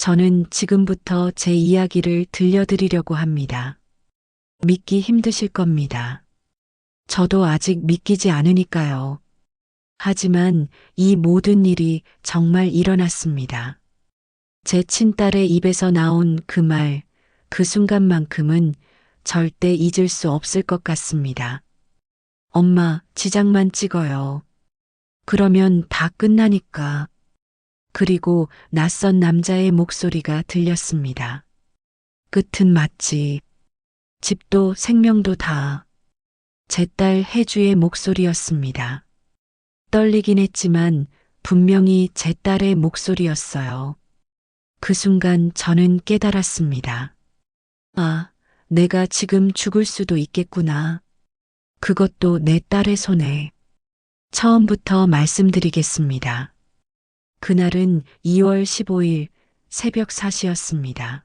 저는 지금부터 제 이야기를 들려드리려고 합니다. 믿기 힘드실 겁니다. 저도 아직 믿기지 않으니까요. 하지만 이 모든 일이 정말 일어났습니다. 제 친딸의 입에서 나온 그 말, 그 순간만큼은 절대 잊을 수 없을 것 같습니다. 엄마, 지장만 찍어요. 그러면 다 끝나니까. 그리고 낯선 남자의 목소리가 들렸습니다. 끝은 맞지. 집도 생명도 다. 제 딸 혜주의 목소리였습니다. 떨리긴 했지만 분명히 제 딸의 목소리였어요. 그 순간 저는 깨달았습니다. 아, 내가 지금 죽을 수도 있겠구나. 그것도 내 딸의 손에. 처음부터 말씀드리겠습니다. 그날은 2월 15일 새벽 4시였습니다.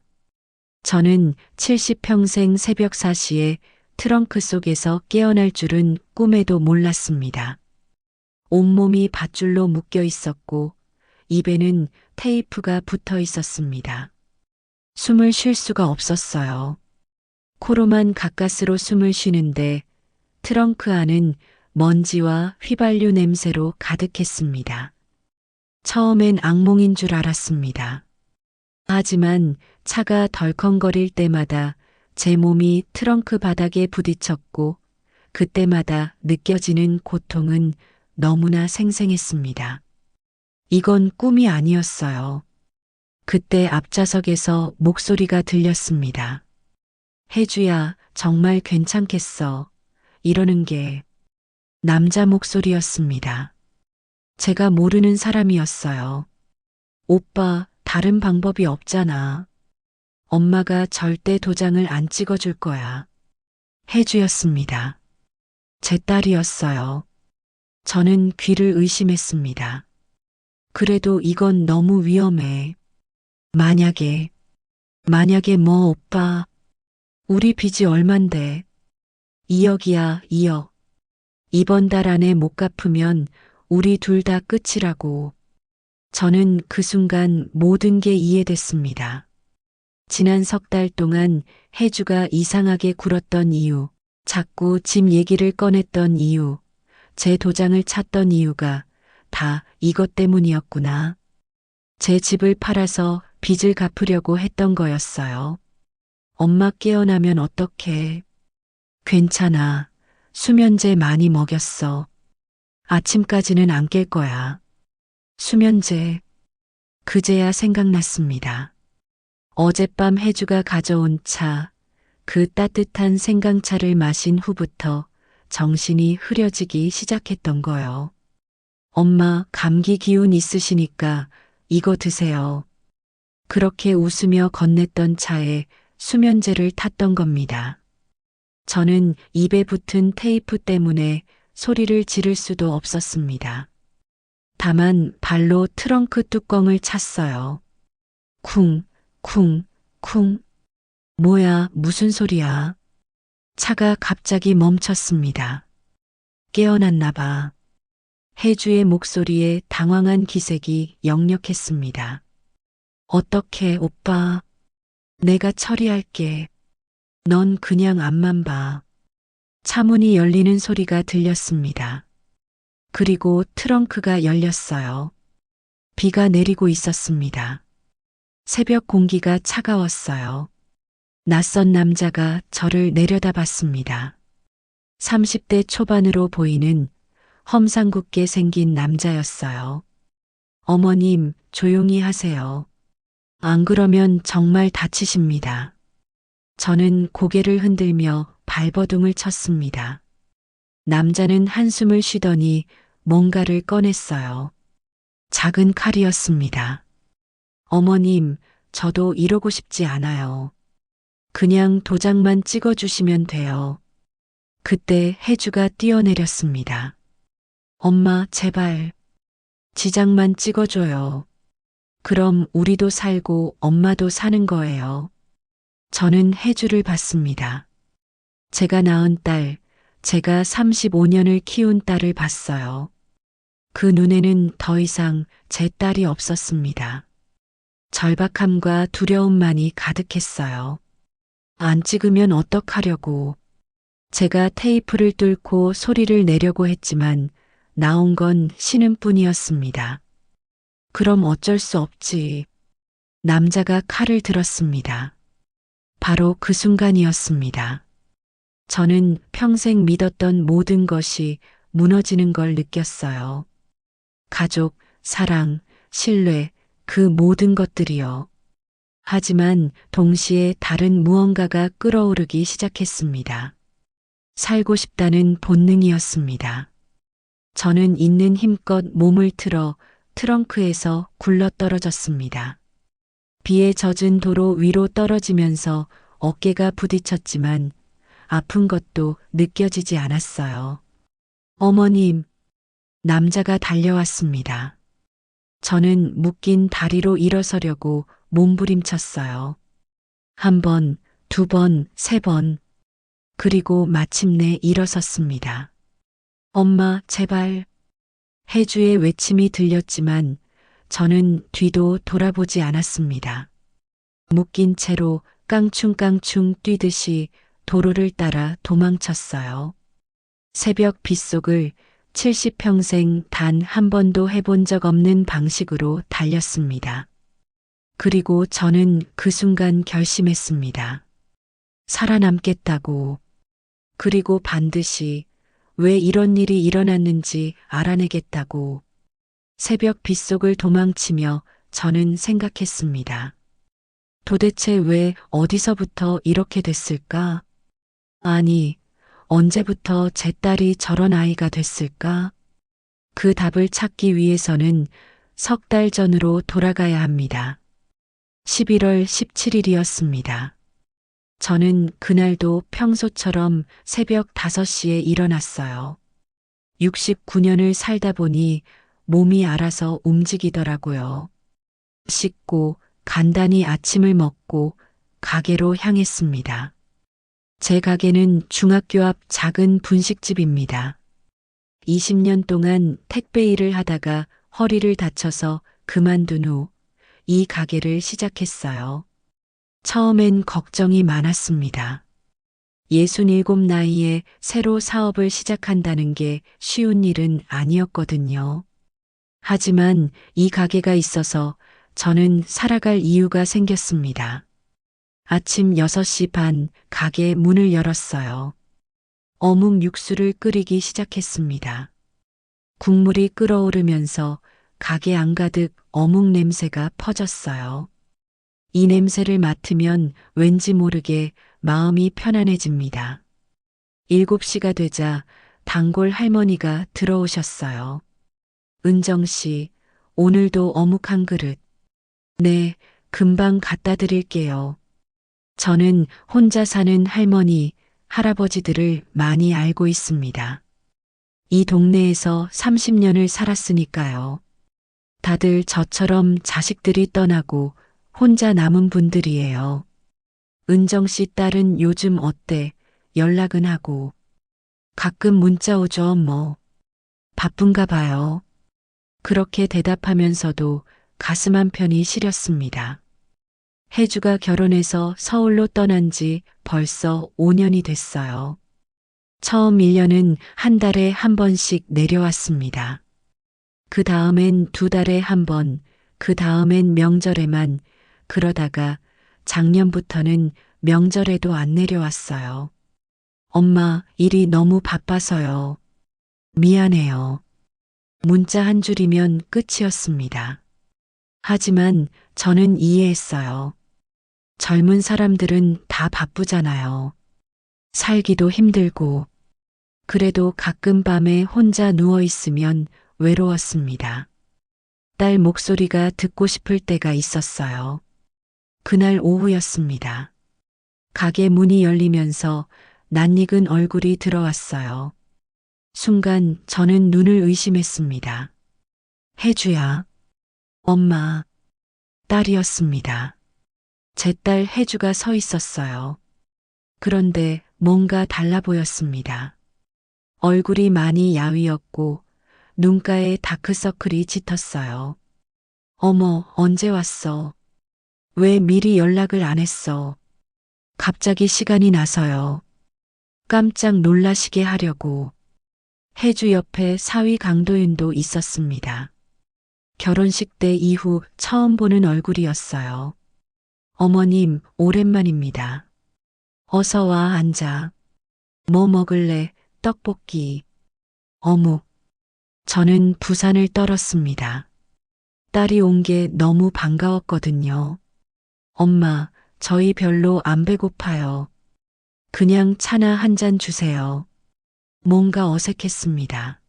저는 70평생 새벽 4시에 트렁크 속에서 깨어날 줄은 꿈에도 몰랐습니다. 온몸이 밧줄로 묶여 있었고 입에는 테이프가 붙어 있었습니다. 숨을 쉴 수가 없었어요. 코로만 가까스로 숨을 쉬는데 트렁크 안은 먼지와 휘발유 냄새로 가득했습니다. 처음엔 악몽인 줄 알았습니다. 하지만 차가 덜컹거릴 때마다 제 몸이 트렁크 바닥에 부딪혔고 그때마다 느껴지는 고통은 너무나 생생했습니다. 이건 꿈이 아니었어요. 그때 앞좌석에서 목소리가 들렸습니다. 혜주야, 정말 괜찮겠어. 이러는 게 남자 목소리였습니다. 제가 모르는 사람이었어요. 오빠, 다른 방법이 없잖아. 엄마가 절대 도장을 안 찍어줄 거야. 혜주였습니다. 제 딸이었어요. 저는 귀를 의심했습니다. 그래도 이건 너무 위험해. 만약에 뭐 오빠, 우리 빚이 얼만데. 2억이야, 2억. 이번 달 안에 못 갚으면 우리 둘 다 끝이라고. 저는 그 순간 모든 게 이해됐습니다. 지난 석 달 동안 혜주가 이상하게 굴었던 이유, 자꾸 집 얘기를 꺼냈던 이유, 제 도장을 찾던 이유가 다 이것 때문이었구나. 제 집을 팔아서 빚을 갚으려고 했던 거였어요. 엄마 깨어나면 어떡해. 괜찮아. 수면제 많이 먹였어. 아침까지는 안 깰 거야. 수면제. 그제야 생각났습니다. 어젯밤 혜주가 가져온 차, 그 따뜻한 생강차를 마신 후부터 정신이 흐려지기 시작했던 거요. 엄마, 감기 기운 있으시니까 이거 드세요. 그렇게 웃으며 건넸던 차에 수면제를 탔던 겁니다. 저는 입에 붙은 테이프 때문에 소리를 지를 수도 없었습니다. 다만 발로 트렁크 뚜껑을 찼어요. 쿵, 쿵, 쿵. 뭐야, 무슨 소리야? 차가 갑자기 멈췄습니다. 깨어났나 봐. 혜주의 목소리에 당황한 기색이 역력했습니다. 어떡해, 오빠. 내가 처리할게. 넌 그냥 앞만 봐. 차문이 열리는 소리가 들렸습니다. 그리고 트렁크가 열렸어요. 비가 내리고 있었습니다. 새벽 공기가 차가웠어요. 낯선 남자가 저를 내려다봤습니다. 30대 초반으로 보이는 험상궂게 생긴 남자였어요. 어머님, 조용히 하세요. 안 그러면 정말 다치십니다. 저는 고개를 흔들며 발버둥을 쳤습니다. 남자는 한숨을 쉬더니 뭔가를 꺼냈어요. 작은 칼이었습니다. 어머님, 저도 이러고 싶지 않아요. 그냥 도장만 찍어주시면 돼요. 그때 혜주가 뛰어내렸습니다. 엄마, 제발. 지장만 찍어줘요. 그럼 우리도 살고 엄마도 사는 거예요. 저는 혜주를 봤습니다. 제가 낳은 딸, 제가 35년을 키운 딸을 봤어요. 그 눈에는 더 이상 제 딸이 없었습니다. 절박함과 두려움만이 가득했어요. 안 찍으면 어떡하려고. 제가 테이프를 뚫고 소리를 내려고 했지만 나온 건 신음뿐이었습니다. 그럼 어쩔 수 없지. 남자가 칼을 들었습니다. 바로 그 순간이었습니다. 저는 평생 믿었던 모든 것이 무너지는 걸 느꼈어요. 가족, 사랑, 신뢰, 그 모든 것들이요. 하지만 동시에 다른 무언가가 끓어오르기 시작했습니다. 살고 싶다는 본능이었습니다. 저는 있는 힘껏 몸을 틀어 트렁크에서 굴러떨어졌습니다. 비에 젖은 도로 위로 떨어지면서 어깨가 부딪혔지만 아픈 것도 느껴지지 않았어요. 어머님, 남자가 달려왔습니다. 저는 묶인 다리로 일어서려고 몸부림쳤어요. 한 번, 두 번, 세 번. 그리고 마침내 일어섰습니다. 엄마, 제발. 해주의 외침이 들렸지만 저는 뒤도 돌아보지 않았습니다. 묶인 채로 깡충깡충 뛰듯이 도로를 따라 도망쳤어요. 새벽 빗속을 70평생 단 한 번도 해본 적 없는 방식으로 달렸습니다. 그리고 저는 그 순간 결심했습니다. 살아남겠다고. 그리고 반드시 왜 이런 일이 일어났는지 알아내겠다고. 새벽 빗속을 도망치며 저는 생각했습니다. 도대체 왜 어디서부터 이렇게 됐을까? 아니, 언제부터 제 딸이 저런 아이가 됐을까? 그 답을 찾기 위해서는 석 달 전으로 돌아가야 합니다. 11월 17일이었습니다. 저는 그날도 평소처럼 새벽 5시에 일어났어요. 69년을 살다 보니 몸이 알아서 움직이더라고요. 씻고 간단히 아침을 먹고 가게로 향했습니다. 제 가게는 중학교 앞 작은 분식집입니다. 20년 동안 택배 일을 하다가 허리를 다쳐서 그만둔 후 이 가게를 시작했어요. 처음엔 걱정이 많았습니다. 67 나이에 새로 사업을 시작한다는 게 쉬운 일은 아니었거든요. 하지만 이 가게가 있어서 저는 살아갈 이유가 생겼습니다. 아침 6시 반 가게 문을 열었어요. 어묵 육수를 끓이기 시작했습니다. 국물이 끓어오르면서 가게 안가득 어묵 냄새가 퍼졌어요. 이 냄새를 맡으면 왠지 모르게 마음이 편안해집니다. 7시가 되자 단골 할머니가 들어오셨어요. 은정 씨, 오늘도 어묵 한 그릇. 네, 금방 갖다 드릴게요. 저는 혼자 사는 할머니, 할아버지들을 많이 알고 있습니다. 이 동네에서 30년을 살았으니까요. 다들 저처럼 자식들이 떠나고 혼자 남은 분들이에요. 은정 씨 딸은 요즘 어때? 연락은 하고. 가끔 문자 오죠, 뭐. 바쁜가 봐요. 그렇게 대답하면서도 가슴 한편이 시렸습니다. 혜주가 결혼해서 서울로 떠난 지 벌써 5년이 됐어요. 처음 1년은 한 달에 한 번씩 내려왔습니다. 그 다음엔 2달에 한 번, 그 다음엔 명절에만, 그러다가 작년부터는 명절에도 안 내려왔어요. 엄마, 일이 너무 바빠서요. 미안해요. 문자 한 줄이면 끝이었습니다. 하지만 저는 이해했어요. 젊은 사람들은 다 바쁘잖아요. 살기도 힘들고. 그래도 가끔 밤에 혼자 누워 있으면 외로웠습니다. 딸 목소리가 듣고 싶을 때가 있었어요. 그날 오후였습니다. 가게 문이 열리면서 낯익은 얼굴이 들어왔어요. 순간 저는 눈을 의심했습니다. 혜주야. 엄마. 딸이었습니다. 제 딸 혜주가 서 있었어요. 그런데 뭔가 달라 보였습니다. 얼굴이 많이 야위었고 눈가에 다크서클이 짙었어요. 어머, 언제 왔어? 왜 미리 연락을 안 했어? 갑자기 시간이 나서요. 깜짝 놀라시게 하려고. 혜주 옆에 사위 강도윤도 있었습니다. 결혼식 때 이후 처음 보는 얼굴이었어요. 어머님, 오랜만입니다. 어서 와, 앉아. 뭐 먹을래? 떡볶이. 어묵. 저는 부산을 떨었습니다. 딸이 온 게 너무 반가웠거든요. 엄마, 저희 별로 안 배고파요. 그냥 차나 한 잔 주세요. 뭔가 어색했습니다.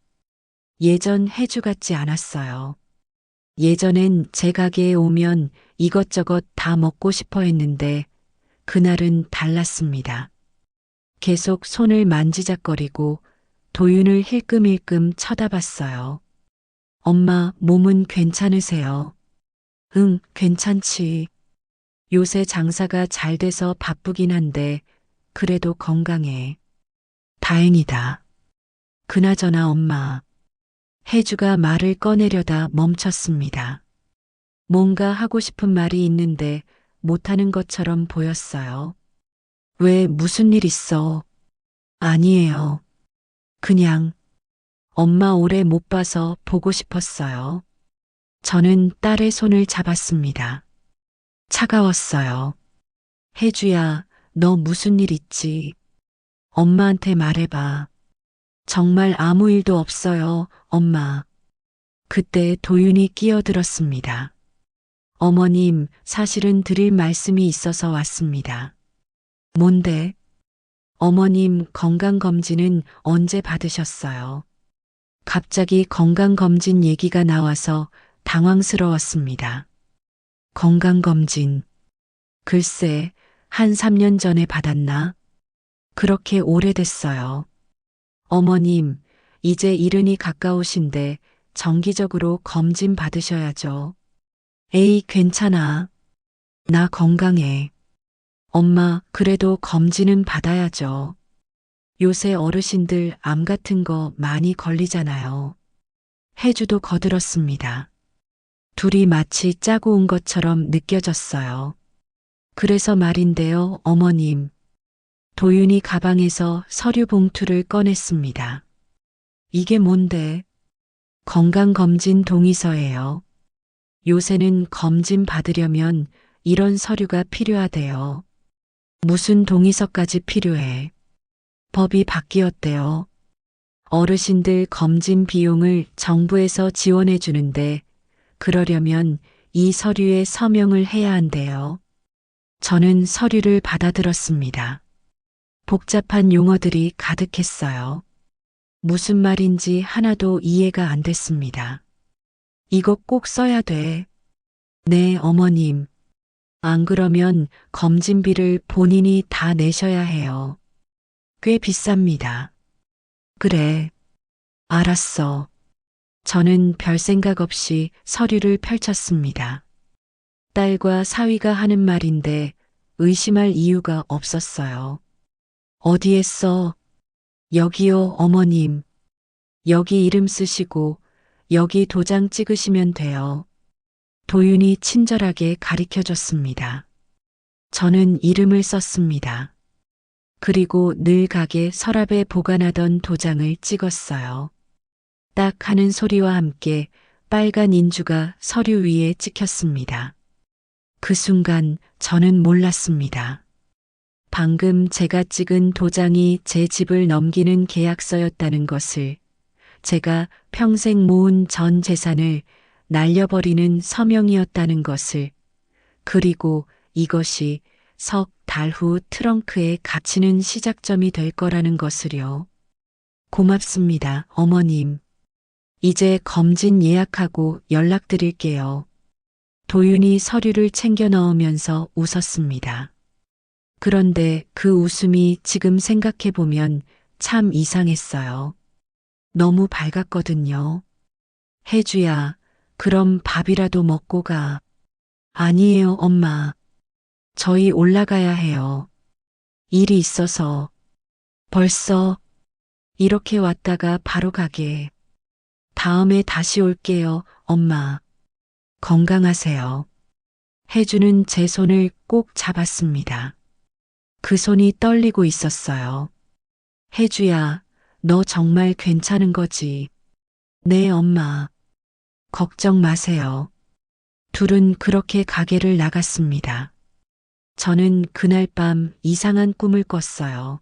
예전 혜주 같지 않았어요. 예전엔 제 가게에 오면 이것저것 다 먹고 싶어 했는데 그날은 달랐습니다. 계속 손을 만지작거리고 도윤을 힐끔힐끔 쳐다봤어요. 엄마, 몸은 괜찮으세요? 응, 괜찮지. 요새 장사가 잘 돼서 바쁘긴 한데 그래도 건강해. 다행이다. 그나저나 엄마. 혜주가 말을 꺼내려다 멈췄습니다. 뭔가 하고 싶은 말이 있는데 못하는 것처럼 보였어요. 왜 무슨 일 있어? 아니에요. 그냥 엄마 오래 못 봐서 보고 싶었어요. 저는 딸의 손을 잡았습니다. 차가웠어요. 혜주야, 너 무슨 일 있지? 엄마한테 말해봐. 정말 아무 일도 없어요, 엄마. 그때 도윤이 끼어들었습니다. 어머님, 사실은 드릴 말씀이 있어서 왔습니다. 뭔데? 어머님 건강검진은 언제 받으셨어요? 갑자기 건강검진 얘기가 나와서 당황스러웠습니다. 건강검진. 글쎄, 한 3년 전에 받았나? 그렇게 오래됐어요. 어머님, 이제 이른이 가까우신데 정기적으로 검진 받으셔야죠. 에이, 괜찮아. 나 건강해. 엄마, 그래도 검진은 받아야죠. 요새 어르신들 암 같은 거 많이 걸리잖아요. 혜주도 거들었습니다. 둘이 마치 짜고 온 것처럼 느껴졌어요. 그래서 말인데요, 어머님. 도윤이 가방에서 서류 봉투를 꺼냈습니다. 이게 뭔데? 건강검진 동의서예요. 요새는 검진 받으려면 이런 서류가 필요하대요. 무슨 동의서까지 필요해? 법이 바뀌었대요. 어르신들 검진 비용을 정부에서 지원해 주는데 그러려면 이 서류에 서명을 해야 한대요. 저는 서류를 받아들었습니다. 복잡한 용어들이 가득했어요. 무슨 말인지 하나도 이해가 안 됐습니다. 이거 꼭 써야 돼. 네, 어머님. 안 그러면 검진비를 본인이 다 내셔야 해요. 꽤 비쌉니다. 그래. 알았어. 저는 별 생각 없이 서류를 펼쳤습니다. 딸과 사위가 하는 말인데 의심할 이유가 없었어요. 어디에 써? 여기요, 어머님. 여기 이름 쓰시고 여기 도장 찍으시면 돼요. 도윤이 친절하게 가리켜 줬습니다. 저는 이름을 썼습니다. 그리고 늘 가게 서랍에 보관하던 도장을 찍었어요. 딱 하는 소리와 함께 빨간 인주가 서류 위에 찍혔습니다. 그 순간 저는 몰랐습니다. 방금 제가 찍은 도장이 제 집을 넘기는 계약서였다는 것을, 제가 평생 모은 전 재산을 날려버리는 서명이었다는 것을, 그리고 이것이 석 달 후 트렁크에 갇히는 시작점이 될 거라는 것을요. 고맙습니다, 어머님. 이제 검진 예약하고 연락드릴게요. 도윤이 서류를 챙겨 넣으면서 웃었습니다. 그런데 그 웃음이 지금 생각해보면 참 이상했어요. 너무 밝았거든요. 혜주야, 그럼 밥이라도 먹고 가. 아니에요, 엄마. 저희 올라가야 해요. 일이 있어서. 벌써 이렇게 왔다가 바로 가게. 다음에 다시 올게요, 엄마. 건강하세요. 혜주는 제 손을 꼭 잡았습니다. 그 손이 떨리고 있었어요. 혜주야, 너 정말 괜찮은 거지? 네, 엄마. 걱정 마세요. 둘은 그렇게 가게를 나갔습니다. 저는 그날 밤 이상한 꿈을 꿨어요.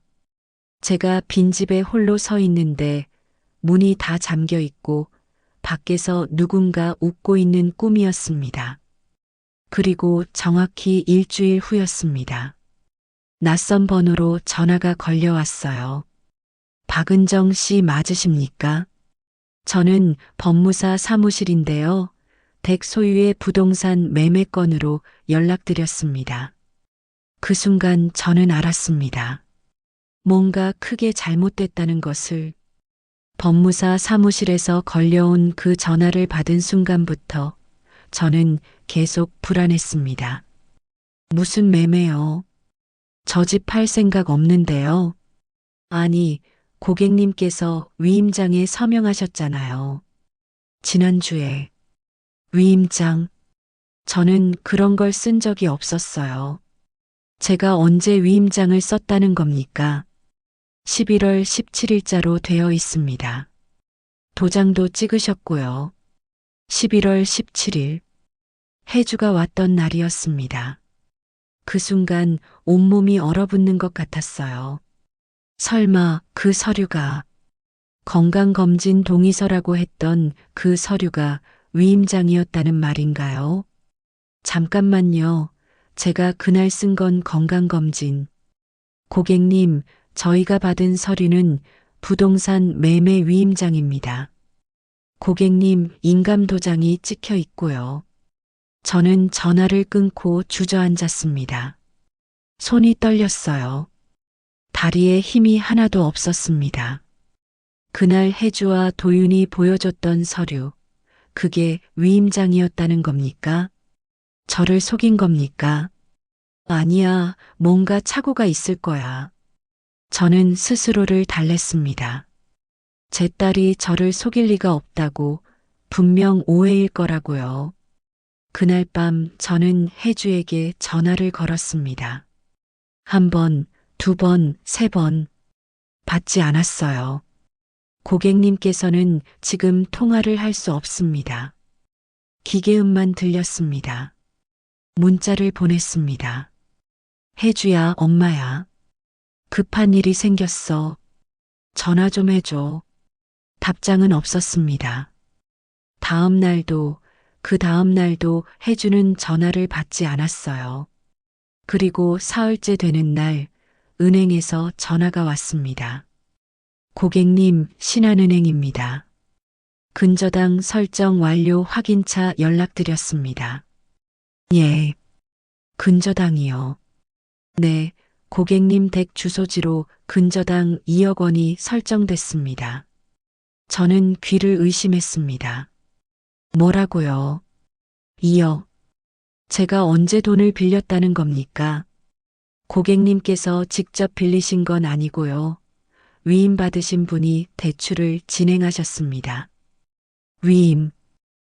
제가 빈집에 홀로 서 있는데 문이 다 잠겨 있고 밖에서 누군가 웃고 있는 꿈이었습니다. 그리고 정확히 일주일 후였습니다. 낯선 번호로 전화가 걸려왔어요. 박은정 씨 맞으십니까? 저는 법무사 사무실인데요. 댁 소유의 부동산 매매 건으로 연락드렸습니다. 그 순간 저는 알았습니다. 뭔가 크게 잘못됐다는 것을. 법무사 사무실에서 걸려온 그 전화를 받은 순간부터 저는 계속 불안했습니다. 무슨 매매요? 저 집 팔 생각 없는데요. 아니, 고객님께서 위임장에 서명하셨잖아요. 지난주에. 위임장. 저는 그런 걸 쓴 적이 없었어요. 제가 언제 위임장을 썼다는 겁니까? 11월 17일자로 되어 있습니다. 도장도 찍으셨고요. 11월 17일. 해주가 왔던 날이었습니다. 그 순간 온몸이 얼어붙는 것 같았어요. 설마 그 서류가 건강검진 동의서라고 했던 그 서류가 위임장이었다는 말인가요? 잠깐만요. 제가 그날 쓴 건 건강검진. 고객님, 저희가 받은 서류는 부동산 매매 위임장입니다. 고객님 인감도장이 찍혀 있고요. 저는 전화를 끊고 주저앉았습니다. 손이 떨렸어요. 다리에 힘이 하나도 없었습니다. 그날 혜주와 도윤이 보여줬던 서류, 그게 위임장이었다는 겁니까? 저를 속인 겁니까? 아니야, 뭔가 착오가 있을 거야. 저는 스스로를 달랬습니다. 제 딸이 저를 속일 리가 없다고, 분명 오해일 거라고요. 그날 밤 저는 혜주에게 전화를 걸었습니다. 한 번, 두 번, 세 번. 받지 않았어요. 고객님께서는 지금 통화를 할 수 없습니다. 기계음만 들렸습니다. 문자를 보냈습니다. 혜주야, 엄마야. 급한 일이 생겼어. 전화 좀 해줘. 답장은 없었습니다. 다음 날도, 그 다음 날도 혜주는 전화를 받지 않았어요. 그리고 사흘째 되는 날, 은행에서 전화가 왔습니다. 고객님, 신한은행입니다. 근저당 설정 완료 확인차 연락드렸습니다. 예. 근저당이요. 네, 고객님 댁 주소지로 근저당 2억 원이 설정됐습니다. 저는 귀를 의심했습니다. 뭐라고요? 2억. 제가 언제 돈을 빌렸다는 겁니까? 고객님께서 직접 빌리신 건 아니고요. 위임받으신 분이 대출을 진행하셨습니다. 위임.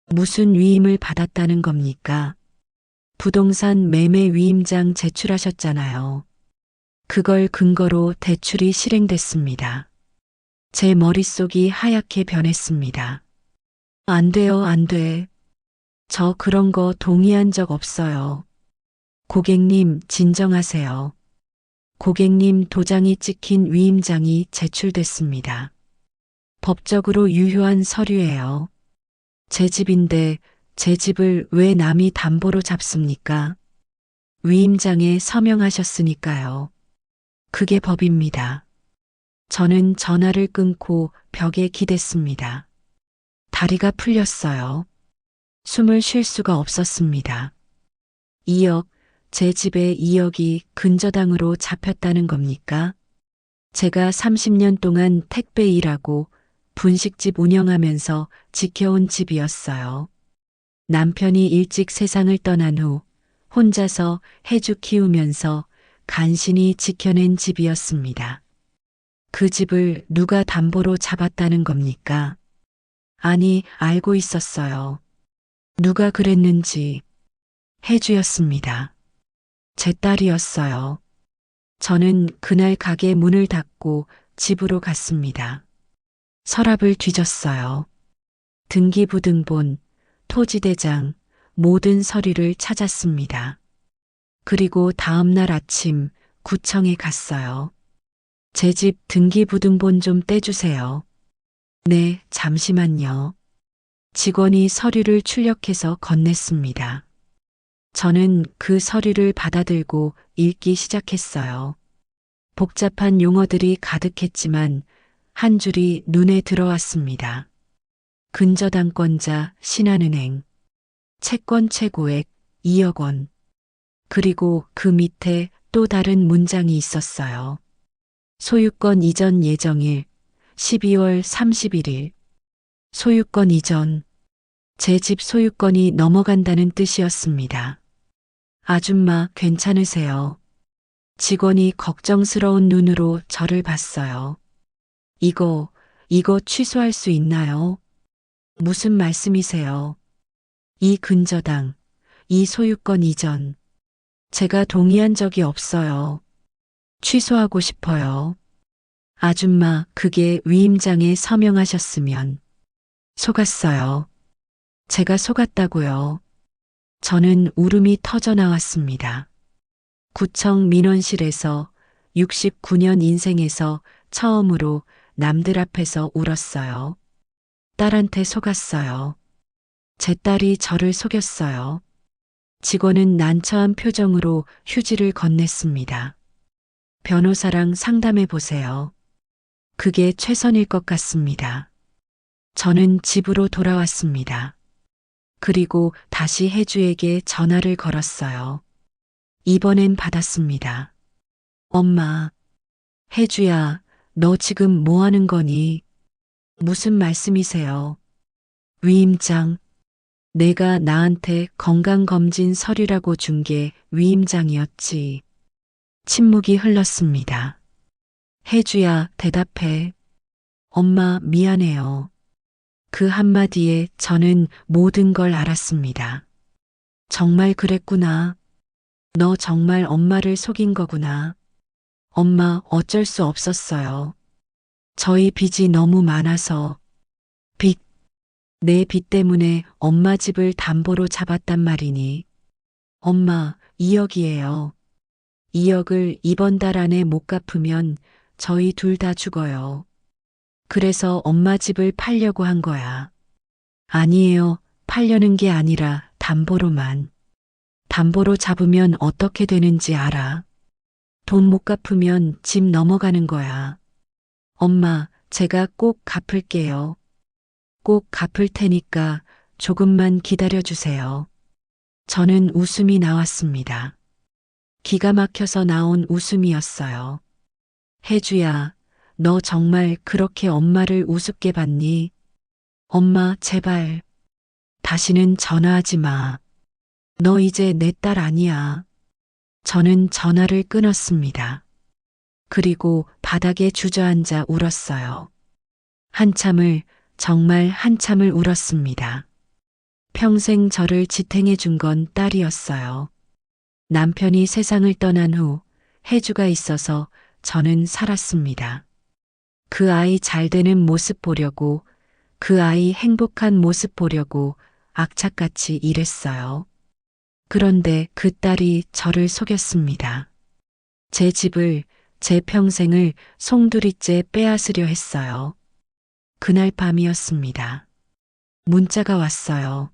무슨 위임을 받았다는 겁니까? 부동산 매매 위임장 제출하셨잖아요. 그걸 근거로 대출이 실행됐습니다. 제 머릿속이 하얗게 변했습니다. 안 돼요, 안 돼. 저 그런 거 동의한 적 없어요. 고객님, 진정하세요. 고객님 도장이 찍힌 위임장이 제출됐습니다. 법적으로 유효한 서류예요. 제 집인데 제 집을 왜 남이 담보로 잡습니까? 위임장에 서명하셨으니까요. 그게 법입니다. 저는 전화를 끊고 벽에 기댔습니다. 다리가 풀렸어요. 숨을 쉴 수가 없었습니다. 2억, 제 집에 2억이 근저당으로 잡혔다는 겁니까? 제가 30년 동안 택배 일하고 분식집 운영하면서 지켜온 집이었어요. 남편이 일찍 세상을 떠난 후 혼자서 해주 키우면서 간신히 지켜낸 집이었습니다. 그 집을 누가 담보로 잡았다는 겁니까? 아니, 알고 있었어요. 누가 그랬는지. 혜주였습니다. 제 딸이었어요. 저는 그날 가게 문을 닫고 집으로 갔습니다. 서랍을 뒤졌어요. 등기부등본, 토지대장, 모든 서류를 찾았습니다. 그리고 다음 날 아침 구청에 갔어요. 제 집 등기부등본 좀 떼주세요. 네, 잠시만요. 직원이 서류를 출력해서 건넸습니다. 저는 그 서류를 받아들고 읽기 시작했어요. 복잡한 용어들이 가득했지만 한 줄이 눈에 들어왔습니다. 근저당권자 신한은행, 채권 최고액 2억 원. 그리고 그 밑에 또 다른 문장이 있었어요. 소유권 이전 예정일 12월 31일. 소유권 이전. 제 집 소유권이 넘어간다는 뜻이었습니다. 아줌마 괜찮으세요? 직원이 걱정스러운 눈으로 저를 봤어요. 이거 취소할 수 있나요? 무슨 말씀이세요? 이 근저당, 이 소유권 이전. 제가 동의한 적이 없어요. 취소하고 싶어요. 아줌마, 그게 위임장에 서명하셨으면. 속았어요. 제가 속았다고요. 저는 울음이 터져 나왔습니다. 구청 민원실에서 69년 인생에서 처음으로 남들 앞에서 울었어요. 딸한테 속았어요. 제 딸이 저를 속였어요. 직원은 난처한 표정으로 휴지를 건넸습니다. 변호사랑 상담해 보세요. 그게 최선일 것 같습니다. 저는 집으로 돌아왔습니다. 그리고 다시 혜주에게 전화를 걸었어요. 이번엔 받았습니다. 엄마, 혜주야, 너 지금 뭐 하는 거니? 무슨 말씀이세요? 위임장. 내가 나한테 건강검진 서류라고 준 게 위임장이었지. 침묵이 흘렀습니다. 혜주야, 대답해. 엄마, 미안해요. 그 한마디에 저는 모든 걸 알았습니다. 정말 그랬구나. 너 정말 엄마를 속인 거구나. 엄마, 어쩔 수 없었어요. 저희 빚이 너무 많아서. 빚. 내 빚 때문에 엄마 집을 담보로 잡았단 말이니. 엄마, 2억이에요. 2억을 이번 달 안에 못 갚으면 저희 둘 다 죽어요. 그래서 엄마 집을 팔려고 한 거야. 아니에요. 팔려는 게 아니라 담보로만. 담보로 잡으면 어떻게 되는지 알아. 돈 못 갚으면 집 넘어가는 거야. 엄마, 제가 꼭 갚을게요. 꼭 갚을 테니까 조금만 기다려 주세요. 저는 웃음이 나왔습니다. 기가 막혀서 나온 웃음이었어요. 혜주야, 너 정말 그렇게 엄마를 우습게 봤니? 엄마, 제발. 다시는 전화하지 마. 너 이제 내 딸 아니야. 저는 전화를 끊었습니다. 그리고 바닥에 주저앉아 울었어요. 한참을, 정말 한참을 울었습니다. 평생 저를 지탱해 준 건 딸이었어요. 남편이 세상을 떠난 후 혜주가 있어서 저는 살았습니다. 그 아이 잘 되는 모습 보려고, 그 아이 행복한 모습 보려고 악착같이 일했어요. 그런데 그 딸이 저를 속였습니다. 제 집을, 제 평생을 송두리째 빼앗으려 했어요. 그날 밤이었습니다. 문자가 왔어요.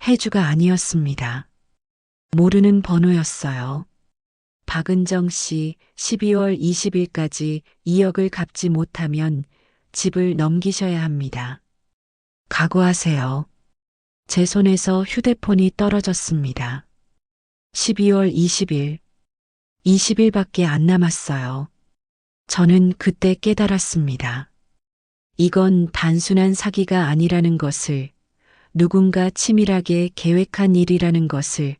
혜주가 아니었습니다. 모르는 번호였어요. 박은정 씨, 12월 20일까지 2억을 갚지 못하면 집을 넘기셔야 합니다. 각오하세요. 제 손에서 휴대폰이 떨어졌습니다. 12월 20일. 20일밖에 안 남았어요. 저는 그때 깨달았습니다. 이건 단순한 사기가 아니라는 것을, 누군가 치밀하게 계획한 일이라는 것을,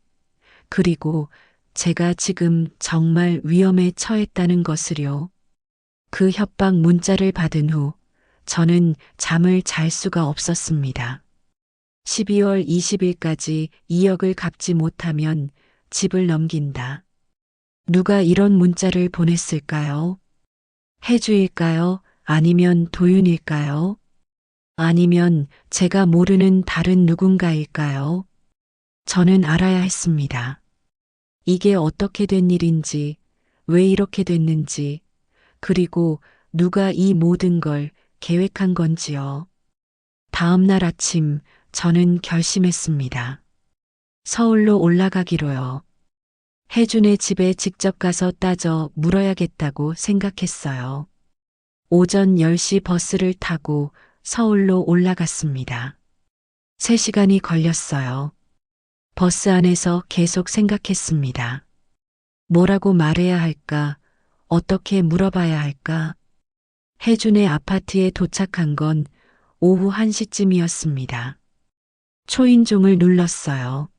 그리고 제가 지금 정말 위험에 처했다는 것을요. 그 협박 문자를 받은 후 저는 잠을 잘 수가 없었습니다. 12월 20일까지 2억을 갚지 못하면 집을 넘긴다. 누가 이런 문자를 보냈을까요? 해주일까요? 아니면 도윤일까요? 아니면 제가 모르는 다른 누군가일까요? 저는 알아야 했습니다. 이게 어떻게 된 일인지, 왜 이렇게 됐는지, 그리고 누가 이 모든 걸 계획한 건지요. 다음 날 아침 저는 결심했습니다. 서울로 올라가기로요. 혜준의 집에 직접 가서 따져 물어야겠다고 생각했어요. 오전 10시 버스를 타고 서울로 올라갔습니다. 3시간이 걸렸어요. 버스 안에서 계속 생각했습니다. 뭐라고 말해야 할까? 어떻게 물어봐야 할까? 혜준의 아파트에 도착한 건 오후 1시쯤이었습니다. 초인종을 눌렀어요.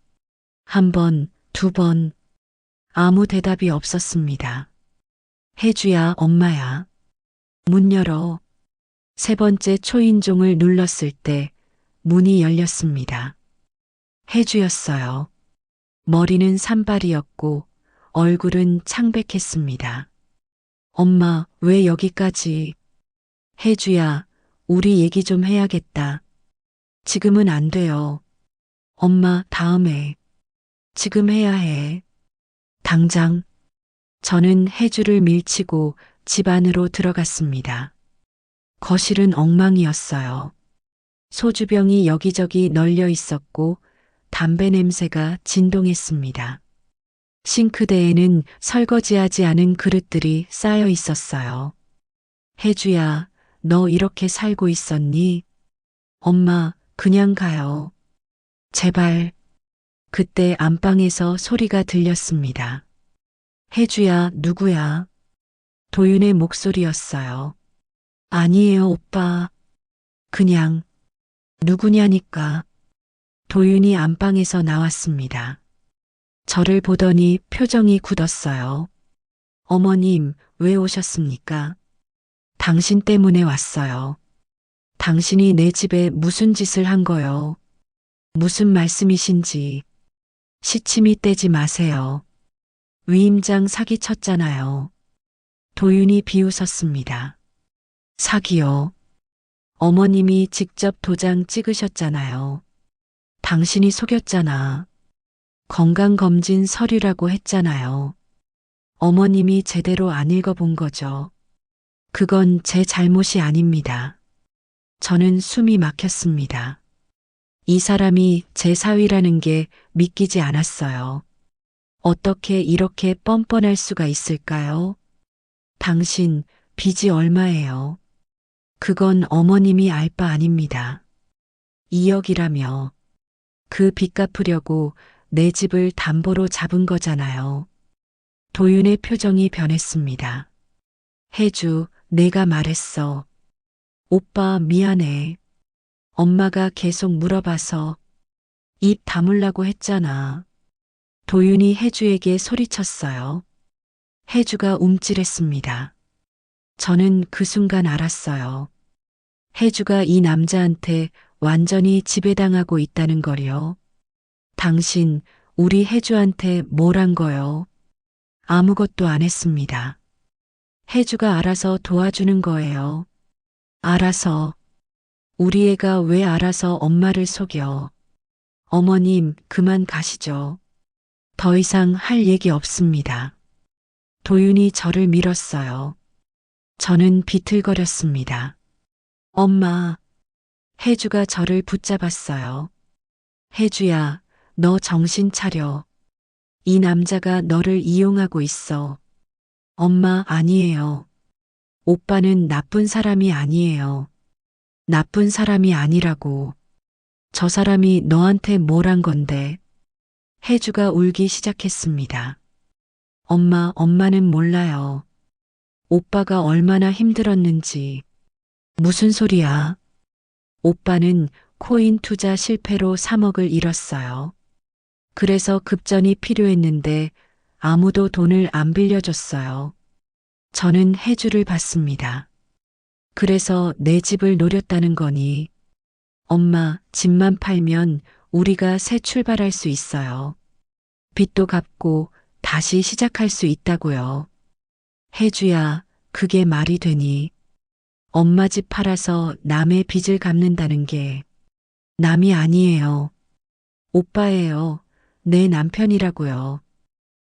한 번, 두 번, 아무 대답이 없었습니다. 혜주야, 엄마야. 문 열어. 세 번째 초인종을 눌렀을 때 문이 열렸습니다. 혜주였어요. 머리는 산발이었고 얼굴은 창백했습니다. 엄마, 왜 여기까지? 혜주야, 우리 얘기 좀 해야겠다. 지금은 안 돼요. 엄마, 다음에. 지금 해야 해. 당장. 저는 혜주를 밀치고 집 안으로 들어갔습니다. 거실은 엉망이었어요. 소주병이 여기저기 널려 있었고 담배 냄새가 진동했습니다. 싱크대에는 설거지하지 않은 그릇들이 쌓여 있었어요. 혜주야, 너 이렇게 살고 있었니? 엄마, 그냥 가요. 제발. 그때 안방에서 소리가 들렸습니다. 혜주야, 누구야? 도윤의 목소리였어요. 아니에요, 오빠. 그냥, 누구냐니까. 도윤이 안방에서 나왔습니다. 저를 보더니 표정이 굳었어요. 어머님, 왜 오셨습니까? 당신 때문에 왔어요. 당신이 내 집에 무슨 짓을 한 거요? 무슨 말씀이신지. 시치미 떼지 마세요. 위임장 사기쳤잖아요. 도윤이 비웃었습니다. 사기요. 어머님이 직접 도장 찍으셨잖아요. 당신이 속였잖아. 건강검진 서류라고 했잖아요. 어머님이 제대로 안 읽어본 거죠. 그건 제 잘못이 아닙니다. 저는 숨이 막혔습니다. 이 사람이 제 사위라는 게 믿기지 않았어요. 어떻게 이렇게 뻔뻔할 수가 있을까요? 당신 빚이 얼마예요? 그건 어머님이 알 바 아닙니다. 2억이라며 그 빚 갚으려고 내 집을 담보로 잡은 거잖아요. 도윤의 표정이 변했습니다. 혜주, 내가 말했어. 오빠 미안해. 엄마가 계속 물어봐서 입 다물라고 했잖아. 도윤이 혜주에게 소리쳤어요. 혜주가 움찔했습니다. 저는 그 순간 알았어요. 혜주가 이 남자한테 완전히 지배당하고 있다는 걸요. 당신, 우리 혜주한테 뭘 한 거요? 아무것도 안 했습니다. 혜주가 알아서 도와주는 거예요. 알아서. 우리 애가 왜 알아서 엄마를 속여? 어머님, 그만 가시죠. 더 이상 할 얘기 없습니다. 도윤이 저를 밀었어요. 저는 비틀거렸습니다. 엄마. 혜주가 저를 붙잡았어요. 혜주야, 너 정신 차려. 이 남자가 너를 이용하고 있어. 엄마, 아니에요. 오빠는 나쁜 사람이 아니에요. 나쁜 사람이 아니라고. 저 사람이 너한테 뭘 한 건데. 혜주가 울기 시작했습니다. 엄마, 엄마는 몰라요. 오빠가 얼마나 힘들었는지. 무슨 소리야? 오빠는 코인 투자 실패로 3억을 잃었어요. 그래서 급전이 필요했는데 아무도 돈을 안 빌려줬어요. 저는 혜주를 봤습니다. 그래서 내 집을 노렸다는 거니. 엄마, 집만 팔면 우리가 새 출발할 수 있어요. 빚도 갚고 다시 시작할 수 있다고요. 혜주야, 그게 말이 되니? 엄마 집 팔아서 남의 빚을 갚는다는 게 남이 아니에요. 오빠예요. 내 남편이라고요.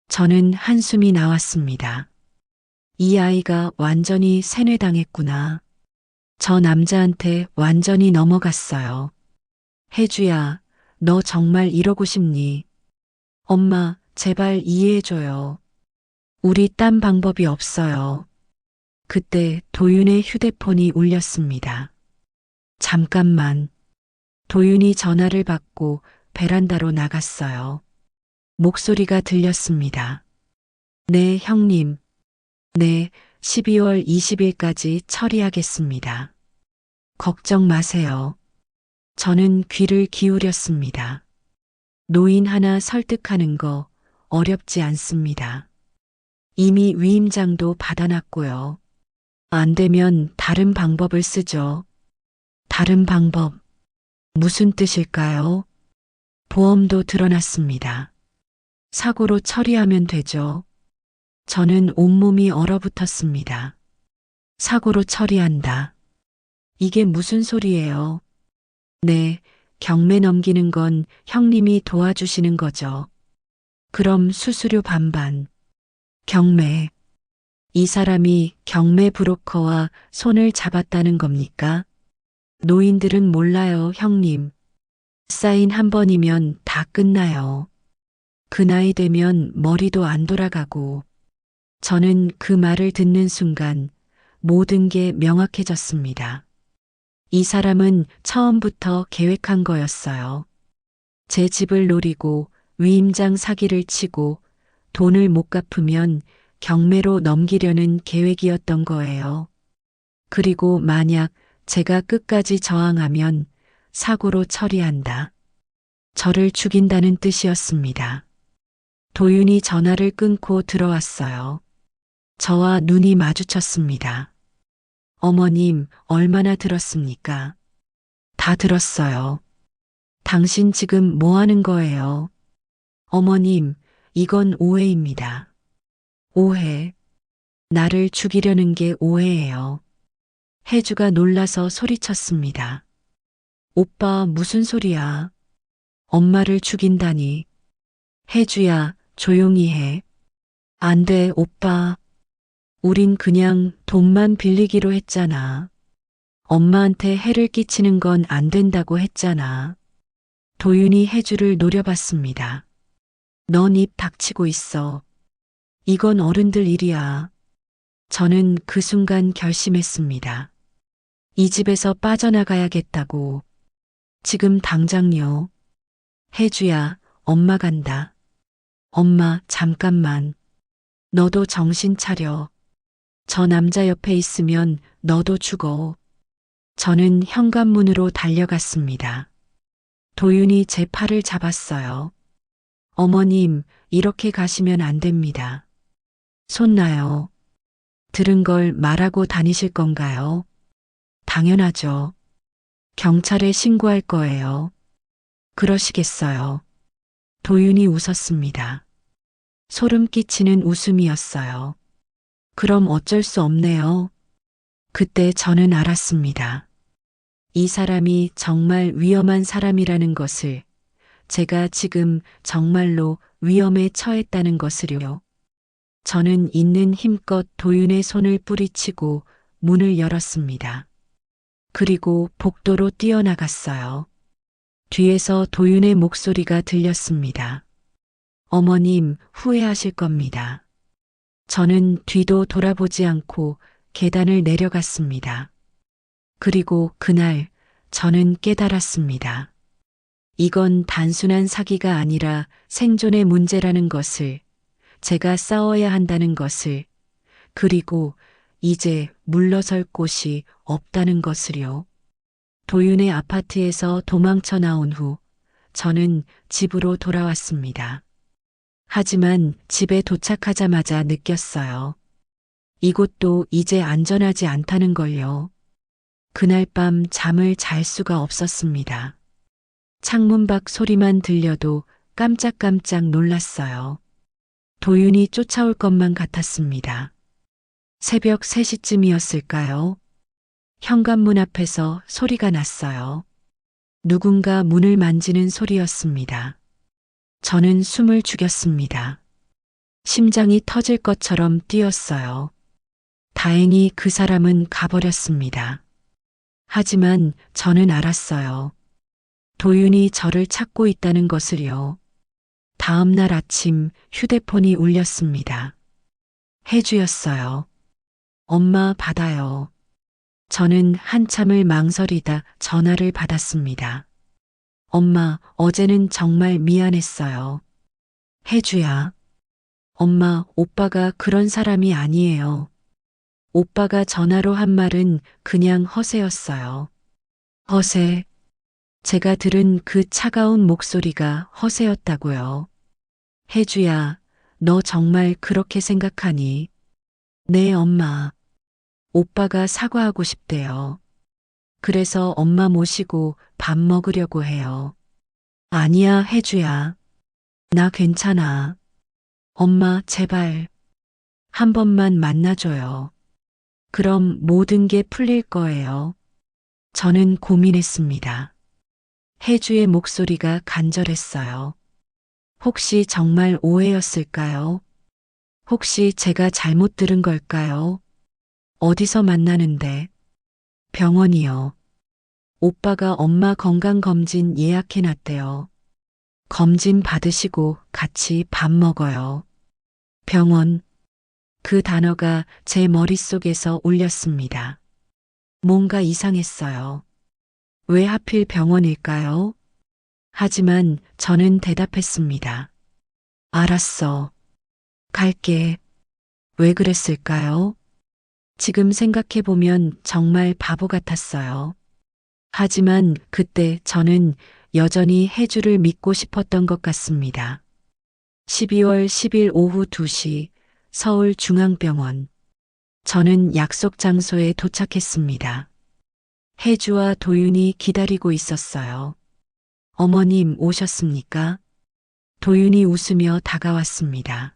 저는 한숨이 나왔습니다. 이 아이가 완전히 세뇌당했구나. 저 남자한테 완전히 넘어갔어요. 혜주야, 너 정말 이러고 싶니? 엄마, 제발 이해해줘요. 우리 딴 방법이 없어요. 그때 도윤의 휴대폰이 울렸습니다. 잠깐만. 도윤이 전화를 받고 베란다로 나갔어요. 목소리가 들렸습니다. 네, 형님. 네, 12월 20일까지 처리하겠습니다. 걱정 마세요. 저는 귀를 기울였습니다. 노인 하나 설득하는 거 어렵지 않습니다. 이미 위임장도 받아놨고요. 안 되면 다른 방법을 쓰죠. 다른 방법. 무슨 뜻일까요? 보험도 드러났습니다. 사고로 처리하면 되죠. 저는 온몸이 얼어붙었습니다. 사고로 처리한다. 이게 무슨 소리예요? 네, 경매 넘기는 건 형님이 도와주시는 거죠. 그럼 수수료 반반. 경매. 이 사람이 경매 브로커와 손을 잡았다는 겁니까? 노인들은 몰라요, 형님. 사인 한 번이면 다 끝나요. 그 나이 되면 머리도 안 돌아가고. 저는 그 말을 듣는 순간 모든 게 명확해졌습니다. 이 사람은 처음부터 계획한 거였어요. 제 집을 노리고 위임장 사기를 치고 돈을 못 갚으면 경매로 넘기려는 계획이었던 거예요. 그리고 만약 제가 끝까지 저항하면 사고로 처리한다. 저를 죽인다는 뜻이었습니다. 도윤이 전화를 끊고 들어왔어요. 저와 눈이 마주쳤습니다. 어머님, 얼마나 들었습니까? 다 들었어요. 당신 지금 뭐 하는 거예요? 어머님, 이건 오해입니다. 오해. 나를 죽이려는 게 오해예요. 혜주가 놀라서 소리쳤습니다. 오빠, 무슨 소리야? 엄마를 죽인다니. 혜주야, 조용히 해. 안 돼, 오빠. 우린 그냥 돈만 빌리기로 했잖아. 엄마한테 해를 끼치는 건 안 된다고 했잖아. 도윤이 혜주를 노려봤습니다. 넌 입 닥치고 있어. 이건 어른들 일이야. 저는 그 순간 결심했습니다. 이 집에서 빠져나가야겠다고. 지금 당장요. 혜주야, 엄마 간다. 엄마, 잠깐만. 너도 정신 차려. 저 남자 옆에 있으면 너도 죽어. 저는 현관문으로 달려갔습니다. 도윤이 제 팔을 잡았어요. 어머님, 이렇게 가시면 안 됩니다. 손 놔요. 들은 걸 말하고 다니실 건가요? 당연하죠. 경찰에 신고할 거예요. 그러시겠어요. 도윤이 웃었습니다. 소름 끼치는 웃음이었어요. 그럼 어쩔 수 없네요. 그때 저는 알았습니다. 이 사람이 정말 위험한 사람이라는 것을, 제가 지금 정말로 위험에 처했다는 것을요. 저는 있는 힘껏 도윤의 손을 뿌리치고 문을 열었습니다. 그리고 복도로 뛰어나갔어요. 뒤에서 도윤의 목소리가 들렸습니다. 어머님, 후회하실 겁니다. 저는 뒤도 돌아보지 않고 계단을 내려갔습니다. 그리고 그날 저는 깨달았습니다. 이건 단순한 사기가 아니라 생존의 문제라는 것을, 제가 싸워야 한다는 것을, 그리고 이제 물러설 곳이 없다는 것을요. 도윤의 아파트에서 도망쳐 나온 후 저는 집으로 돌아왔습니다. 하지만 집에 도착하자마자 느꼈어요. 이곳도 이제 안전하지 않다는 걸요. 그날 밤 잠을 잘 수가 없었습니다. 창문 밖 소리만 들려도 깜짝깜짝 놀랐어요. 도윤이 쫓아올 것만 같았습니다. 새벽 3시쯤이었을까요? 현관문 앞에서 소리가 났어요. 누군가 문을 만지는 소리였습니다. 저는 숨을 죽였습니다. 심장이 터질 것처럼 뛰었어요. 다행히 그 사람은 가버렸습니다. 하지만 저는 알았어요. 도윤이 저를 찾고 있다는 것을요. 다음 날 아침 휴대폰이 울렸습니다. 혜주였어요. 엄마 받아요. 저는 한참을 망설이다 전화를 받았습니다. 엄마, 어제는 정말 미안했어요. 혜주야. 엄마, 오빠가 그런 사람이 아니에요. 오빠가 전화로 한 말은 그냥 허세였어요. 허세. 제가 들은 그 차가운 목소리가 허세였다고요. 혜주야, 너 정말 그렇게 생각하니? 네, 엄마. 오빠가 사과하고 싶대요. 그래서 엄마 모시고 밥 먹으려고 해요. 아니야, 혜주야. 나 괜찮아. 엄마, 제발. 한 번만 만나줘요. 그럼 모든 게 풀릴 거예요. 저는 고민했습니다. 혜주의 목소리가 간절했어요. 혹시 정말 오해였을까요? 혹시 제가 잘못 들은 걸까요? 어디서 만나는데? 병원이요. 오빠가 엄마 건강검진 예약해놨대요. 검진 받으시고 같이 밥 먹어요. 병원. 그 단어가 제 머릿속에서 울렸습니다. 뭔가 이상했어요. 왜 하필 병원일까요? 하지만 저는 대답했습니다. 알았어. 갈게. 왜 그랬을까요? 지금 생각해보면 정말 바보 같았어요. 하지만 그때 저는 여전히 혜주를 믿고 싶었던 것 같습니다. 12월 10일 오후 2시 서울중앙병원. 저는 약속 장소에 도착했습니다. 혜주와 도윤이 기다리고 있었어요. 어머님 오셨습니까? 도윤이 웃으며 다가왔습니다.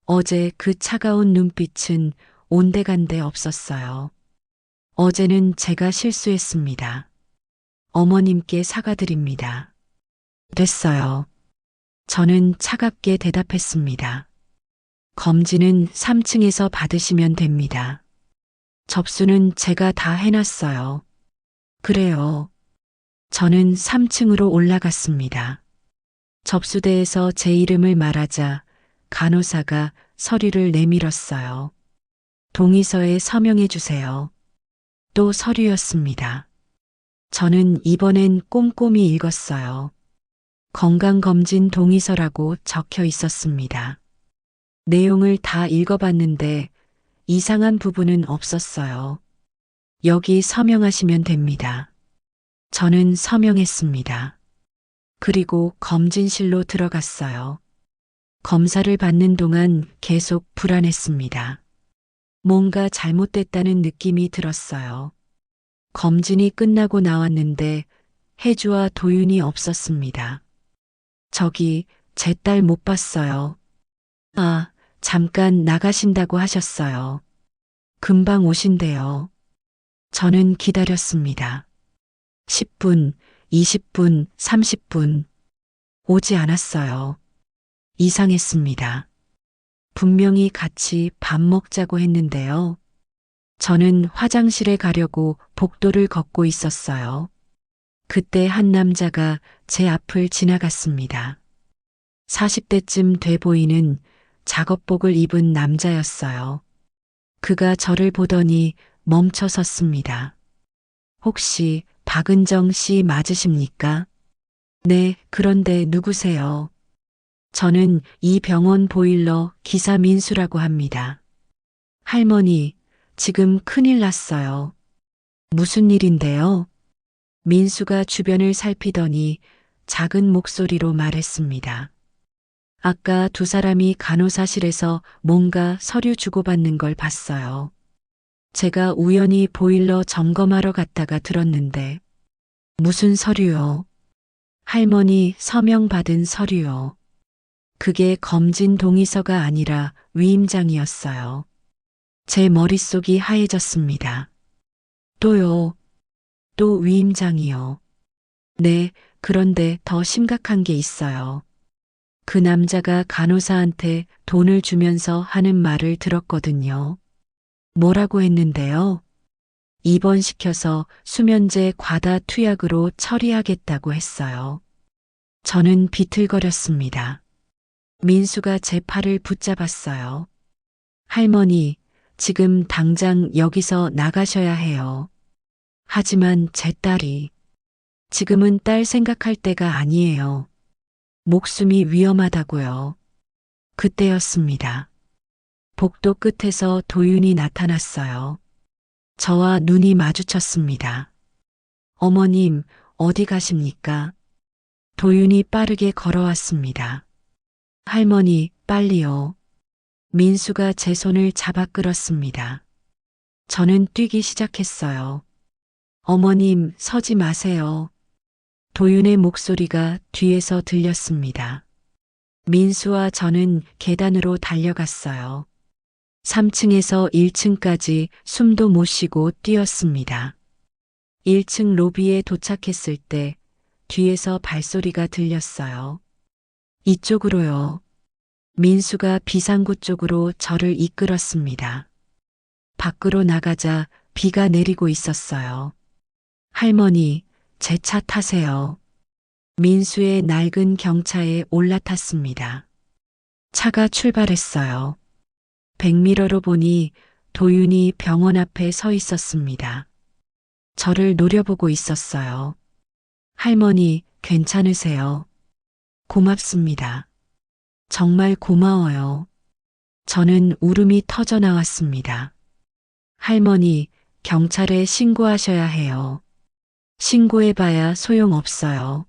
어제 그 차가운 눈빛은 온데간데 없었어요. 어제는 제가 실수했습니다. 어머님께 사과드립니다. 됐어요. 저는 차갑게 대답했습니다. 검진은 3층에서 받으시면 됩니다. 접수는 제가 다 해놨어요. 그래요. 저는 3층으로 올라갔습니다. 접수대에서 제 이름을 말하자 간호사가 서류를 내밀었어요. 동의서에 서명해 주세요. 또 서류였습니다. 저는 이번엔 꼼꼼히 읽었어요. 건강검진 동의서라고 적혀 있었습니다. 내용을 다 읽어봤는데 이상한 부분은 없었어요. 여기 서명하시면 됩니다. 저는 서명했습니다. 그리고 검진실로 들어갔어요. 검사를 받는 동안 계속 불안했습니다. 뭔가 잘못됐다는 느낌이 들었어요. 검진이 끝나고 나왔는데 혜주와 도윤이 없었습니다. 저기 제 딸 못 봤어요. 아, 잠깐 나가신다고 하셨어요. 금방 오신대요. 저는 기다렸습니다. 10분, 20분, 30분. 오지 않았어요. 이상했습니다. 분명히 같이 밥 먹자고 했는데요. 저는 화장실에 가려고 복도를 걷고 있었어요. 그때 한 남자가 제 앞을 지나갔습니다. 40대쯤 돼 보이는 작업복을 입은 남자였어요. 그가 저를 보더니 멈춰 섰습니다. 혹시 박은정 씨 맞으십니까? 네, 그런데 누구세요? 저는 이 병원 보일러 기사 민수라고 합니다. 할머니, 지금 큰일 났어요. 무슨 일인데요? 민수가 주변을 살피더니 작은 목소리로 말했습니다. 아까 두 사람이 간호사실에서 뭔가 서류 주고받는 걸 봤어요. 제가 우연히 보일러 점검하러 갔다가 들었는데. 무슨 서류요? 할머니 서명 받은 서류요. 그게 검진 동의서가 아니라 위임장이었어요. 제 머릿속이 하얘졌습니다. 또요. 또 위임장이요. 네, 그런데 더 심각한 게 있어요. 그 남자가 간호사한테 돈을 주면서 하는 말을 들었거든요. 뭐라고 했는데요? 입원시켜서 수면제 과다 투약으로 처리하겠다고 했어요. 저는 비틀거렸습니다. 민수가 제 팔을 붙잡았어요. 할머니, 지금 당장 여기서 나가셔야 해요. 하지만 제 딸이, 지금은 딸 생각할 때가 아니에요. 목숨이 위험하다고요. 그때였습니다. 복도 끝에서 도윤이 나타났어요. 저와 눈이 마주쳤습니다. 어머님, 어디 가십니까? 도윤이 빠르게 걸어왔습니다. 할머니, 빨리요. 민수가 제 손을 잡아 끌었습니다. 저는 뛰기 시작했어요. 어머님, 서지 마세요. 도윤의 목소리가 뒤에서 들렸습니다. 민수와 저는 계단으로 달려갔어요. 3층에서 1층까지 숨도 못 쉬고 뛰었습니다. 1층 로비에 도착했을 때 뒤에서 발소리가 들렸어요. 이쪽으로요. 민수가 비상구 쪽으로 저를 이끌었습니다. 밖으로 나가자 비가 내리고 있었어요. 할머니, 제 차 타세요. 민수의 낡은 경차에 올라탔습니다. 차가 출발했어요. 백미러로 보니 도윤이 병원 앞에 서 있었습니다. 저를 노려보고 있었어요. 할머니, 괜찮으세요? 고맙습니다. 정말 고마워요. 저는 울음이 터져 나왔습니다. 할머니, 경찰에 신고하셔야 해요. 신고해봐야 소용없어요.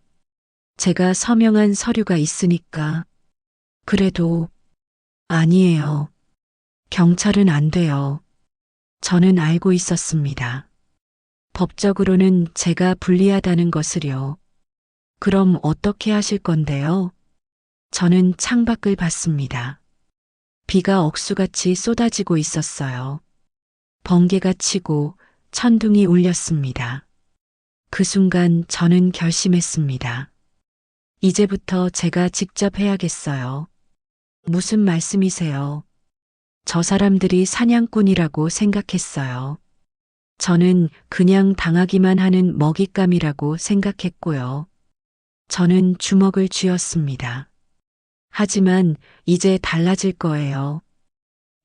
제가 서명한 서류가 있으니까. 그래도 아니에요. 경찰은 안 돼요. 저는 알고 있었습니다. 법적으로는 제가 불리하다는 것을요. 그럼 어떻게 하실 건데요? 저는 창밖을 봤습니다. 비가 억수같이 쏟아지고 있었어요. 번개가 치고 천둥이 울렸습니다. 그 순간 저는 결심했습니다. 이제부터 제가 직접 해야겠어요. 무슨 말씀이세요? 저 사람들이 사냥꾼이라고 생각했어요. 저는 그냥 당하기만 하는 먹잇감이라고 생각했고요. 저는 주먹을 쥐었습니다. 하지만 이제 달라질 거예요.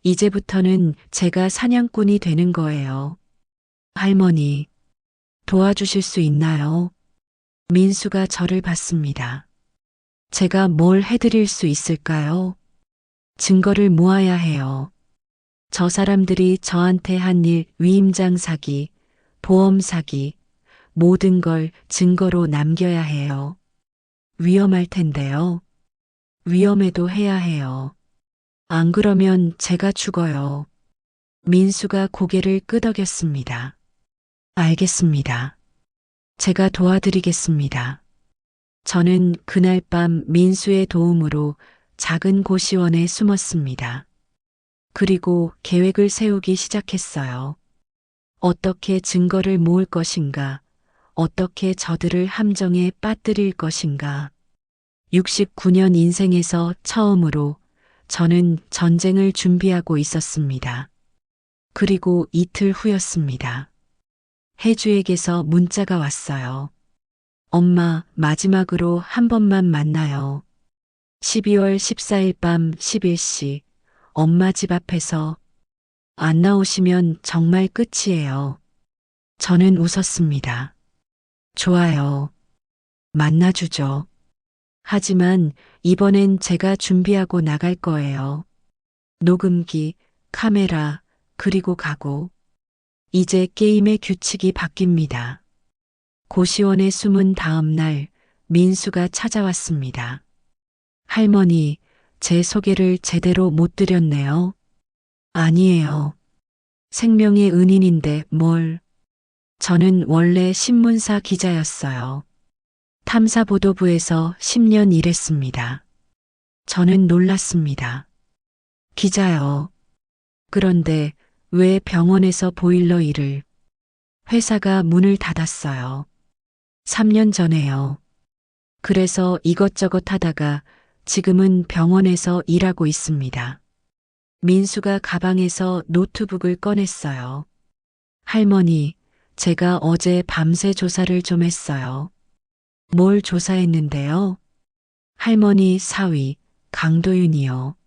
이제부터는 제가 사냥꾼이 되는 거예요. 할머니, 도와주실 수 있나요? 민수가 저를 봤습니다. 제가 뭘 해드릴 수 있을까요? 증거를 모아야 해요. 저 사람들이 저한테 한 일, 위임장 사기, 보험 사기, 모든 걸 증거로 남겨야 해요. 위험할 텐데요. 위험해도 해야 해요. 안 그러면 제가 죽어요. 민수가 고개를 끄덕였습니다. 알겠습니다. 제가 도와드리겠습니다. 저는 그날 밤 민수의 도움으로 작은 고시원에 숨었습니다. 그리고 계획을 세우기 시작했어요. 어떻게 증거를 모을 것인가, 어떻게 저들을 함정에 빠뜨릴 것인가. 69년 인생에서 처음으로 저는 전쟁을 준비하고 있었습니다. 그리고 이틀 후였습니다. 혜주에게서 문자가 왔어요. 엄마, 마지막으로 한 번만 만나요. 12월 14일 밤 11시, 엄마 집 앞에서. 안 나오시면 정말 끝이에요. 저는 웃었습니다. 좋아요. 만나주죠. 하지만 이번엔 제가 준비하고 나갈 거예요. 녹음기, 카메라, 그리고 각오. 이제 게임의 규칙이 바뀝니다. 고시원에 숨은 다음 날 민수가 찾아왔습니다. 할머니, 제 소개를 제대로 못 드렸네요. 아니에요. 생명의 은인인데 뭘. 저는 원래 신문사 기자였어요. 탐사보도부에서 10년 일했습니다. 저는 놀랐습니다. 기자요. 그런데 왜 병원에서 보일러 일을? 회사가 문을 닫았어요. 3년 전에요. 그래서 이것저것 하다가 지금은 병원에서 일하고 있습니다. 민수가 가방에서 노트북을 꺼냈어요. 할머니, 제가 어제 밤새 조사를 좀 했어요. 뭘 조사했는데요? 할머니 사위, 강도윤이요.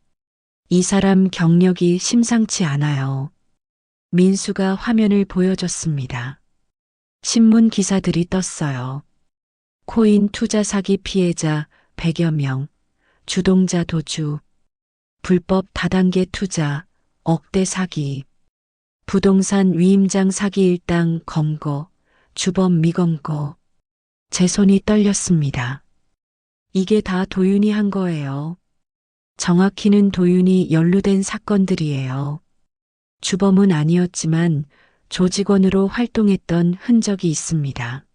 이 사람 경력이 심상치 않아요. 민수가 화면을 보여줬습니다. 신문 기사들이 떴어요. 코인 투자 사기 피해자 100여 명, 주동자 도주, 불법 다단계 투자, 억대 사기, 부동산 위임장 사기 일당 검거, 주범 미검거. 제 손이 떨렸습니다. 이게 다 도윤이 한 거예요. 정확히는 도윤이 연루된 사건들이에요. 주범은 아니었지만 조직원으로 활동했던 흔적이 있습니다.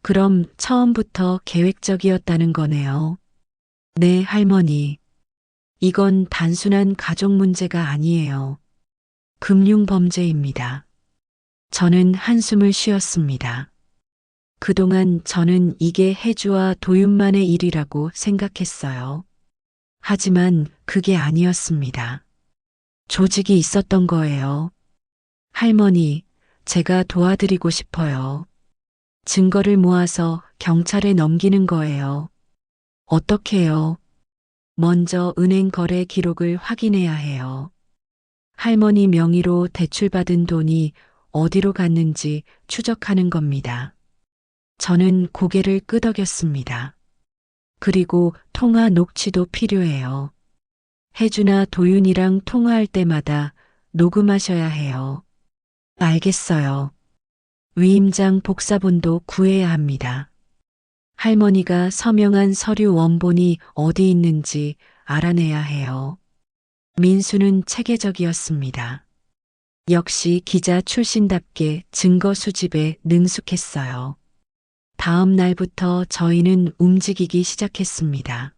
그럼 처음부터 계획적이었다는 거네요. 네, 할머니. 이건 단순한 가족 문제가 아니에요. 금융범죄입니다. 저는 한숨을 쉬었습니다. 그동안 저는 이게 혜주와 도윤만의 일이라고 생각했어요. 하지만 그게 아니었습니다. 조직이 있었던 거예요. 할머니, 제가 도와드리고 싶어요. 증거를 모아서 경찰에 넘기는 거예요. 어떻게요? 먼저 은행 거래 기록을 확인해야 해요. 할머니 명의로 대출받은 돈이 어디로 갔는지 추적하는 겁니다. 저는 고개를 끄덕였습니다. 그리고 통화 녹취도 필요해요. 혜주나 도윤이랑 통화할 때마다 녹음하셔야 해요. 알겠어요. 위임장 복사본도 구해야 합니다. 할머니가 서명한 서류 원본이 어디 있는지 알아내야 해요. 민수는 체계적이었습니다. 역시 기자 출신답게 증거 수집에 능숙했어요. 다음 날부터 저희는 움직이기 시작했습니다.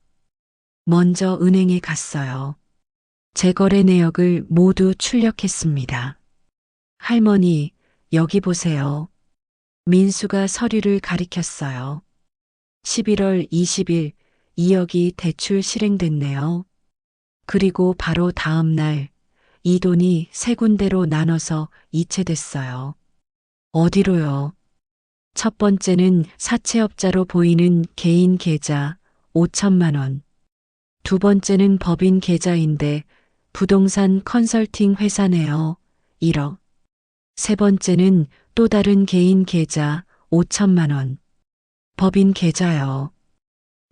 먼저 은행에 갔어요. 재거래 내역을 모두 출력했습니다. 할머니, 여기 보세요. 민수가 서류를 가리켰어요. 11월 20일 2억이 대출 실행됐네요. 그리고 바로 다음 날 이 돈이 세 군데로 나눠서 이체됐어요. 어디로요? 첫 번째는 사채업자로 보이는 개인 계좌 5천만 원. 두 번째는 법인 계좌인데 부동산 컨설팅 회사네요. 1억. 세 번째는 또 다른 개인 계좌 5천만 원. 법인 계좌요.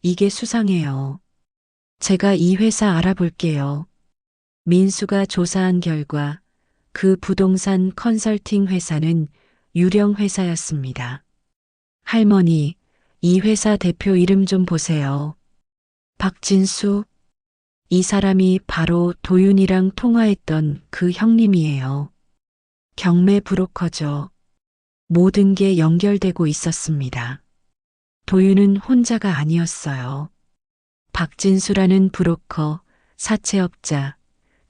이게 수상해요. 제가 이 회사 알아볼게요. 민수가 조사한 결과 그 부동산 컨설팅 회사는 유령 회사였습니다. 할머니, 이 회사 대표 이름 좀 보세요. 박진수. 이 사람이 바로 도윤이랑 통화했던 그 형님이에요. 경매 브로커죠. 모든 게 연결되고 있었습니다. 도윤은 혼자가 아니었어요. 박진수라는 브로커, 사채업자,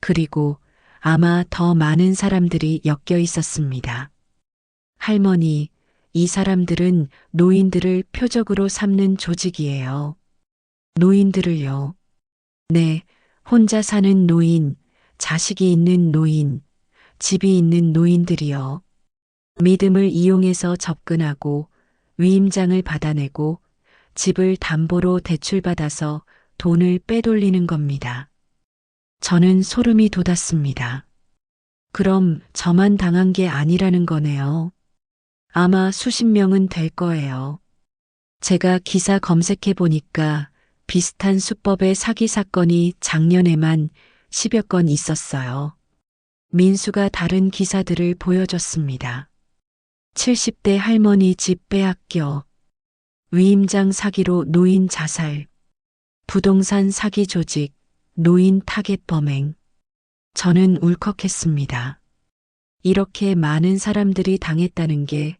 그리고 아마 더 많은 사람들이 엮여 있었습니다. 할머니, 이 사람들은 노인들을 표적으로 삼는 조직이에요. 노인들을요. 네, 혼자 사는 노인, 자식이 있는 노인, 집이 있는 노인들이요. 믿음을 이용해서 접근하고 위임장을 받아내고 집을 담보로 대출받아서 돈을 빼돌리는 겁니다. 저는 소름이 돋았습니다. 그럼 저만 당한 게 아니라는 거네요. 아마 수십 명은 될 거예요. 제가 기사 검색해 보니까 비슷한 수법의 사기 사건이 작년에만 10여 건 있었어요. 민수가 다른 기사들을 보여줬습니다. 70대 할머니 집 빼앗겨, 위임장 사기로 노인 자살, 부동산 사기 조직, 노인 타겟 범행. 저는 울컥했습니다. 이렇게 많은 사람들이 당했다는 게,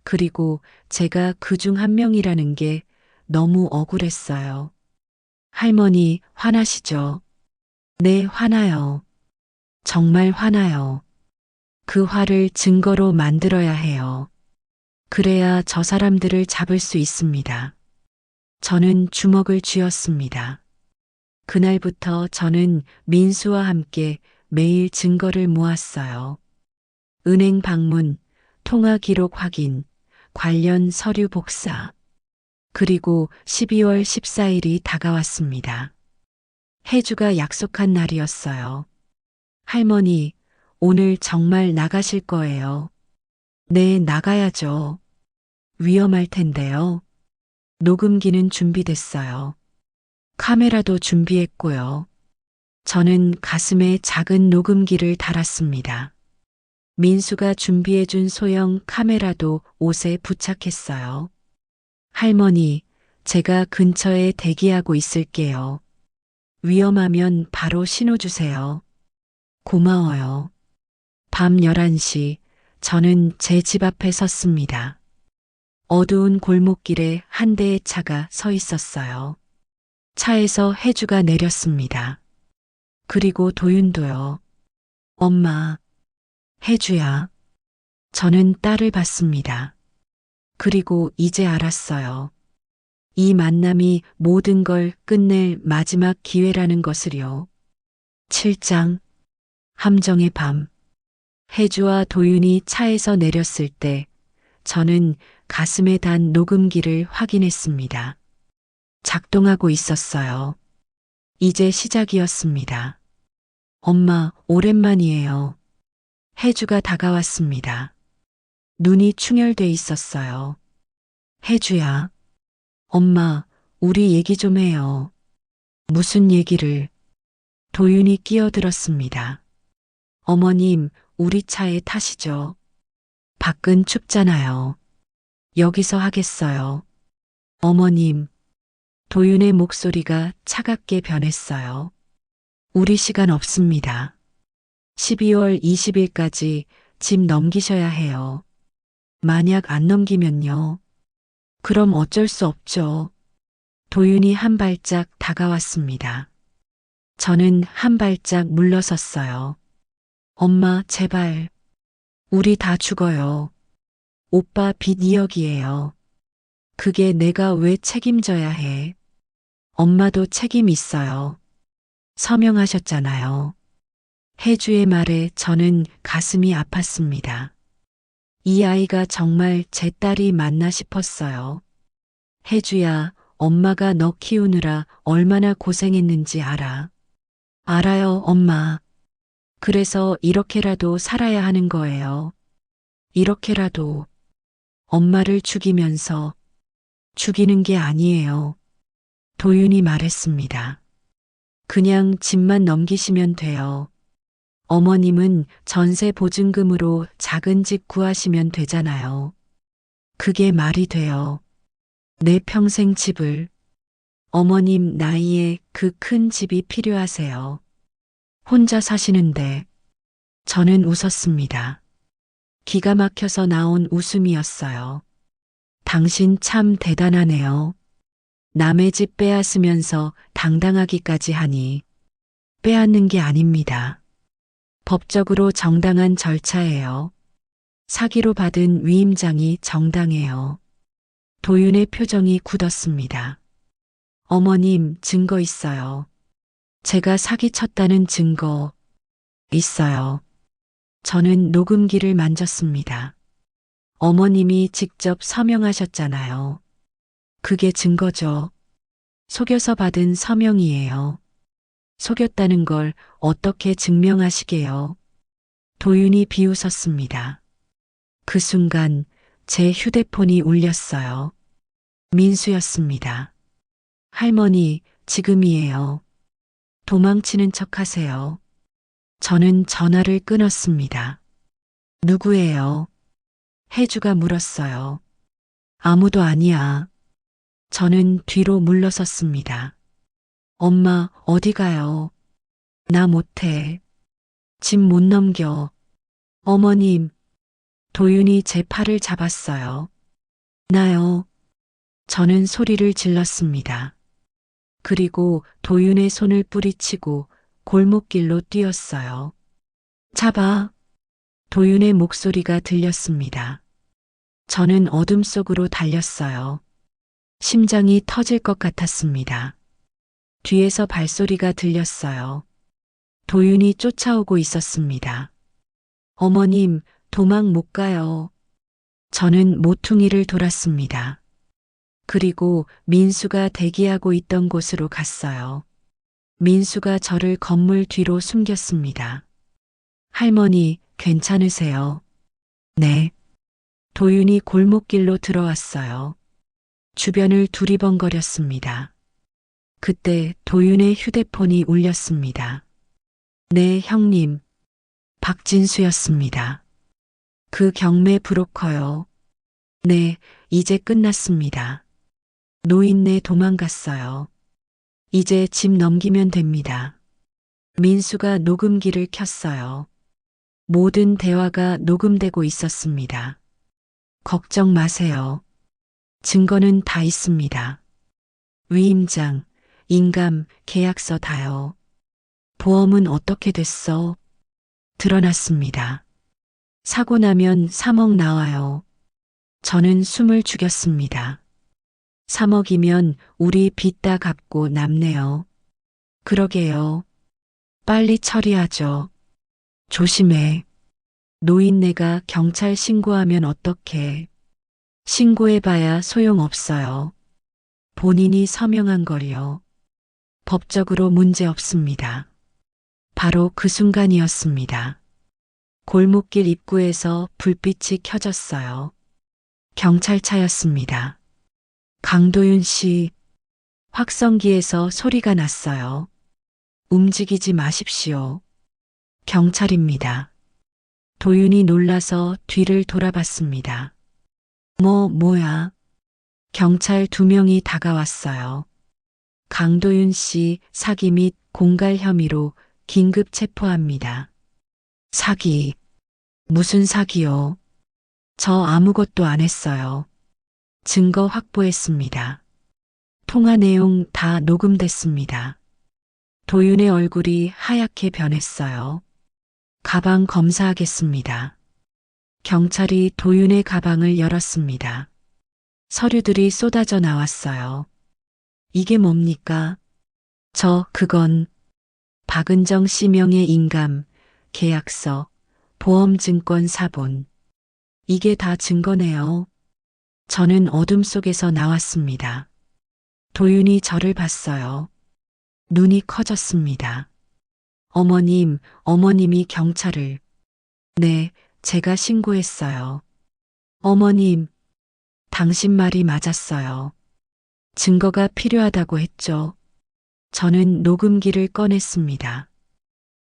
그리고 제가 그 중 한 명이라는 게 너무 억울했어요. 할머니, 화나시죠? 네, 화나요. 정말 화나요. 그 화를 증거로 만들어야 해요. 그래야 저 사람들을 잡을 수 있습니다. 저는 주먹을 쥐었습니다. 그날부터 저는 민수와 함께 매일 증거를 모았어요. 은행 방문, 통화 기록 확인, 관련 서류 복사. 그리고 12월 14일이 다가왔습니다. 혜주가 약속한 날이었어요. 할머니, 오늘 정말 나가실 거예요. 네, 나가야죠. 위험할 텐데요. 녹음기는 준비됐어요. 카메라도 준비했고요. 저는 가슴에 작은 녹음기를 달았습니다. 민수가 준비해준 소형 카메라도 옷에 부착했어요. 할머니, 제가 근처에 대기하고 있을게요. 위험하면 바로 신호 주세요. 고마워요. 밤 11시, 저는 제 집 앞에 섰습니다. 어두운 골목길에 한 대의 차가 서 있었어요. 차에서 혜주가 내렸습니다. 그리고 도윤도요. 엄마, 혜주야. 저는 딸을 봤습니다. 그리고 이제 알았어요. 이 만남이 모든 걸 끝낼 마지막 기회라는 것을요. 7장 함정의 밤. 혜주와 도윤이 차에서 내렸을 때 저는 가슴에 단 녹음기를 확인했습니다. 작동하고 있었어요. 이제 시작이었습니다. 엄마, 오랜만이에요. 혜주가 다가왔습니다. 눈이 충혈돼 있었어요. 혜주야. 엄마, 우리 얘기 좀 해요. 무슨 얘기를? 도윤이 끼어들었습니다. 어머님, 우리 차에 타시죠. 밖은 춥잖아요. 여기서 하겠어요. 어머님, 도윤의 목소리가 차갑게 변했어요. 우리 시간 없습니다. 12월 20일까지 집 넘기셔야 해요. 만약 안 넘기면요. 그럼 어쩔 수 없죠. 도윤이 한 발짝 다가왔습니다. 저는 한 발짝 물러섰어요. 엄마, 제발. 우리 다 죽어요. 오빠 빚 2억이에요. 그게 내가 왜 책임져야 해? 엄마도 책임 있어요. 서명하셨잖아요. 혜주의 말에 저는 가슴이 아팠습니다. 이 아이가 정말 제 딸이 맞나 싶었어요. 혜주야, 엄마가 너 키우느라 얼마나 고생했는지 알아. 알아요, 엄마. 그래서 이렇게라도 살아야 하는 거예요. 이렇게라도 엄마를 죽이면서 죽이는 게 아니에요. 도윤이 말했습니다. 그냥 집만 넘기시면 돼요. 어머님은 전세 보증금으로 작은 집 구하시면 되잖아요. 그게 말이 돼요. 내 평생 집을. 어머님 나이에 그 큰 집이 필요하세요. 혼자 사시는데. 저는 웃었습니다. 기가 막혀서 나온 웃음이었어요. 당신 참 대단하네요. 남의 집 빼앗으면서 당당하기까지 하니. 빼앗는 게 아닙니다. 법적으로 정당한 절차예요. 사기로 받은 위임장이 정당해요. 도윤의 표정이 굳었습니다. 어머님, 증거 있어요. 제가 사기쳤다는 증거 있어요. 저는 녹음기를 만졌습니다. 어머님이 직접 서명하셨잖아요. 그게 증거죠. 속여서 받은 서명이에요. 속였다는 걸 어떻게 증명하시게요? 도윤이 비웃었습니다. 그 순간 제 휴대폰이 울렸어요. 민수였습니다. 할머니, 지금이에요. 도망치는 척 하세요. 저는 전화를 끊었습니다. 누구예요? 혜주가 물었어요. 아무도 아니야. 저는 뒤로 물러섰습니다. 엄마, 어디 가요? 나 못해. 집 못 넘겨. 어머님, 도윤이 제 팔을 잡았어요. 나요. 저는 소리를 질렀습니다. 그리고 도윤의 손을 뿌리치고 골목길로 뛰었어요. 잡아. 도윤의 목소리가 들렸습니다. 저는 어둠 속으로 달렸어요. 심장이 터질 것 같았습니다. 뒤에서 발소리가 들렸어요. 도윤이 쫓아오고 있었습니다. 어머님, 도망 못 가요. 저는 모퉁이를 돌았습니다. 그리고 민수가 대기하고 있던 곳으로 갔어요. 민수가 저를 건물 뒤로 숨겼습니다. 할머니, 괜찮으세요? 네. 도윤이 골목길로 들어왔어요. 주변을 두리번거렸습니다. 그때 도윤의 휴대폰이 울렸습니다. 네, 형님. 박진수였습니다. 그 경매 브로커요. 네, 이제 끝났습니다. 노인네 도망갔어요. 이제 집 넘기면 됩니다. 민수가 녹음기를 켰어요. 모든 대화가 녹음되고 있었습니다. 걱정 마세요. 증거는 다 있습니다. 위임장, 인감, 계약서 다요. 보험은 어떻게 됐어? 드러났습니다. 사고 나면 3억 나와요. 저는 숨을 죽였습니다. 3억이면 우리 빚 다 갚고 남네요. 그러게요. 빨리 처리하죠. 조심해. 노인네가 경찰 신고하면 어떡해. 신고해봐야 소용없어요. 본인이 서명한 걸요. 법적으로 문제 없습니다. 바로 그 순간이었습니다. 골목길 입구에서 불빛이 켜졌어요. 경찰차였습니다. 강도윤 씨, 확성기에서 소리가 났어요. 움직이지 마십시오. 경찰입니다. 도윤이 놀라서 뒤를 돌아봤습니다. 뭐야? 경찰 2명이 다가왔어요. 강도윤 씨 사기 및 공갈 혐의로 긴급 체포합니다. 사기. 무슨 사기요? 저 아무것도 안 했어요. 증거 확보했습니다. 통화 내용 다 녹음됐습니다. 도윤의 얼굴이 하얗게 변했어요. 가방 검사하겠습니다. 경찰이 도윤의 가방을 열었습니다. 서류들이 쏟아져 나왔어요. 이게 뭡니까? 그건 박은정 씨 명의 인감, 계약서, 보험증권 사본. 이게 다 증거네요. 저는 어둠 속에서 나왔습니다. 도윤이 저를 봤어요. 눈이 커졌습니다. 어머님이 경찰을. 네, 제가 신고했어요. 어머님, 당신 말이 맞았어요. 증거가 필요하다고 했죠. 저는 녹음기를 꺼냈습니다.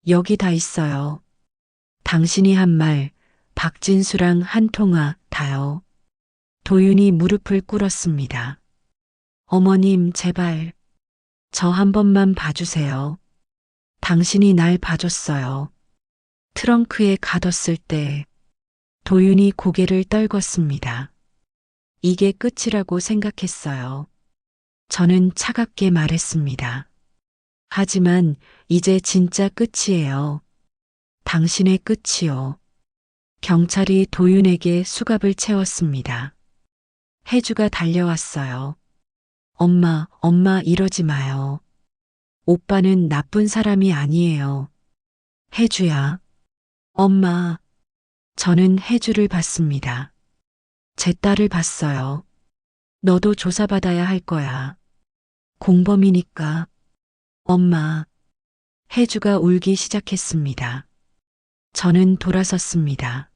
여기 다 있어요. 당신이 한 말, 박진수랑 한 통화 다요. 도윤이 무릎을 꿇었습니다. 어머님, 제발. 저 한 번만 봐주세요. 당신이 날 봐줬어요. 트렁크에 가뒀을 때 도윤이 고개를 떨궜습니다. 이게 끝이라고 생각했어요. 저는 차갑게 말했습니다. 하지만 이제 진짜 끝이에요. 당신의 끝이요. 경찰이 도윤에게 수갑을 채웠습니다. 혜주가 달려왔어요. 엄마 이러지 마요. 오빠는 나쁜 사람이 아니에요. 혜주야. 엄마. 저는 혜주를 봤습니다. 제 딸을 봤어요. 너도 조사받아야 할 거야. 공범이니까. 엄마. 혜주가 울기 시작했습니다. 저는 돌아섰습니다.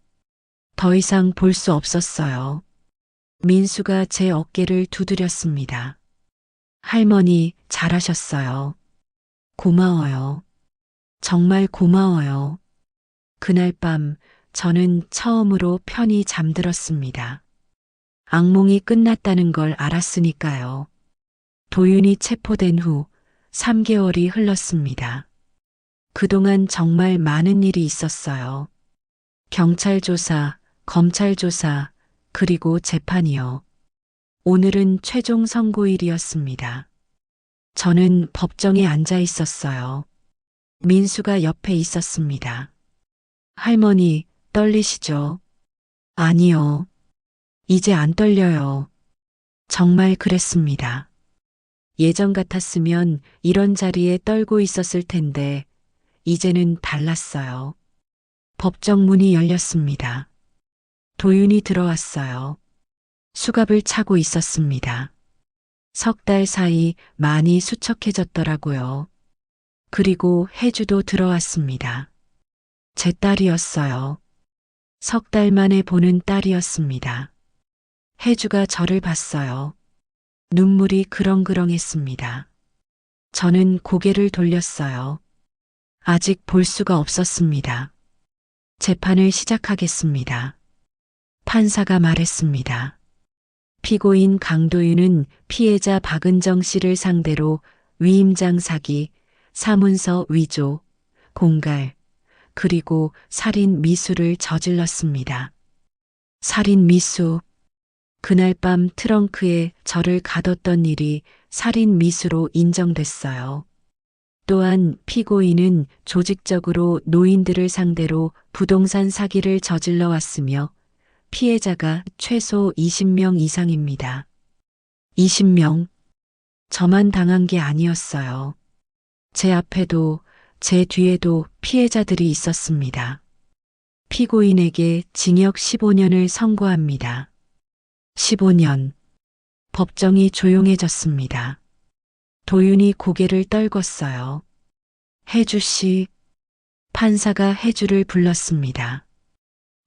더 이상 볼 수 없었어요. 민수가 제 어깨를 두드렸습니다. 할머니, 잘하셨어요. 고마워요. 정말 고마워요. 그날 밤 저는 처음으로 편히 잠들었습니다. 악몽이 끝났다는 걸 알았으니까요. 도윤이 체포된 후 3개월이 흘렀습니다. 그동안 정말 많은 일이 있었어요. 경찰 조사, 검찰 조사, 그리고 재판이요. 오늘은 최종 선고일이었습니다. 저는 법정에 앉아 있었어요. 민수가 옆에 있었습니다. 할머니, 떨리시죠? 아니요. 이제 안 떨려요. 정말 그랬습니다. 예전 같았으면 이런 자리에 떨고 있었을 텐데, 이제는 달랐어요. 법정 문이 열렸습니다. 도윤이 들어왔어요. 수갑을 차고 있었습니다. 석 달 사이 많이 수척해졌더라고요. 그리고 혜주도 들어왔습니다. 제 딸이었어요. 석 달 만에 보는 딸이었습니다. 혜주가 저를 봤어요. 눈물이 그렁그렁했습니다. 저는 고개를 돌렸어요. 아직 볼 수가 없었습니다. 재판을 시작하겠습니다. 판사가 말했습니다. 피고인 강도윤은 피해자 박은정 씨를 상대로 위임장 사기, 사문서 위조, 공갈, 그리고 살인 미수를 저질렀습니다. 살인 미수. 그날 밤 트렁크에 저를 가뒀던 일이 살인 미수로 인정됐어요. 또한 피고인은 조직적으로 노인들을 상대로 부동산 사기를 저질러 왔으며 피해자가 최소 20명 이상입니다. 20명. 저만 당한 게 아니었어요. 제 앞에도 제 뒤에도 피해자들이 있었습니다. 피고인에게 징역 15년을 선고합니다. 15년. 법정이 조용해졌습니다. 도윤이 고개를 떨궜어요. 혜주 씨. 판사가 혜주를 불렀습니다.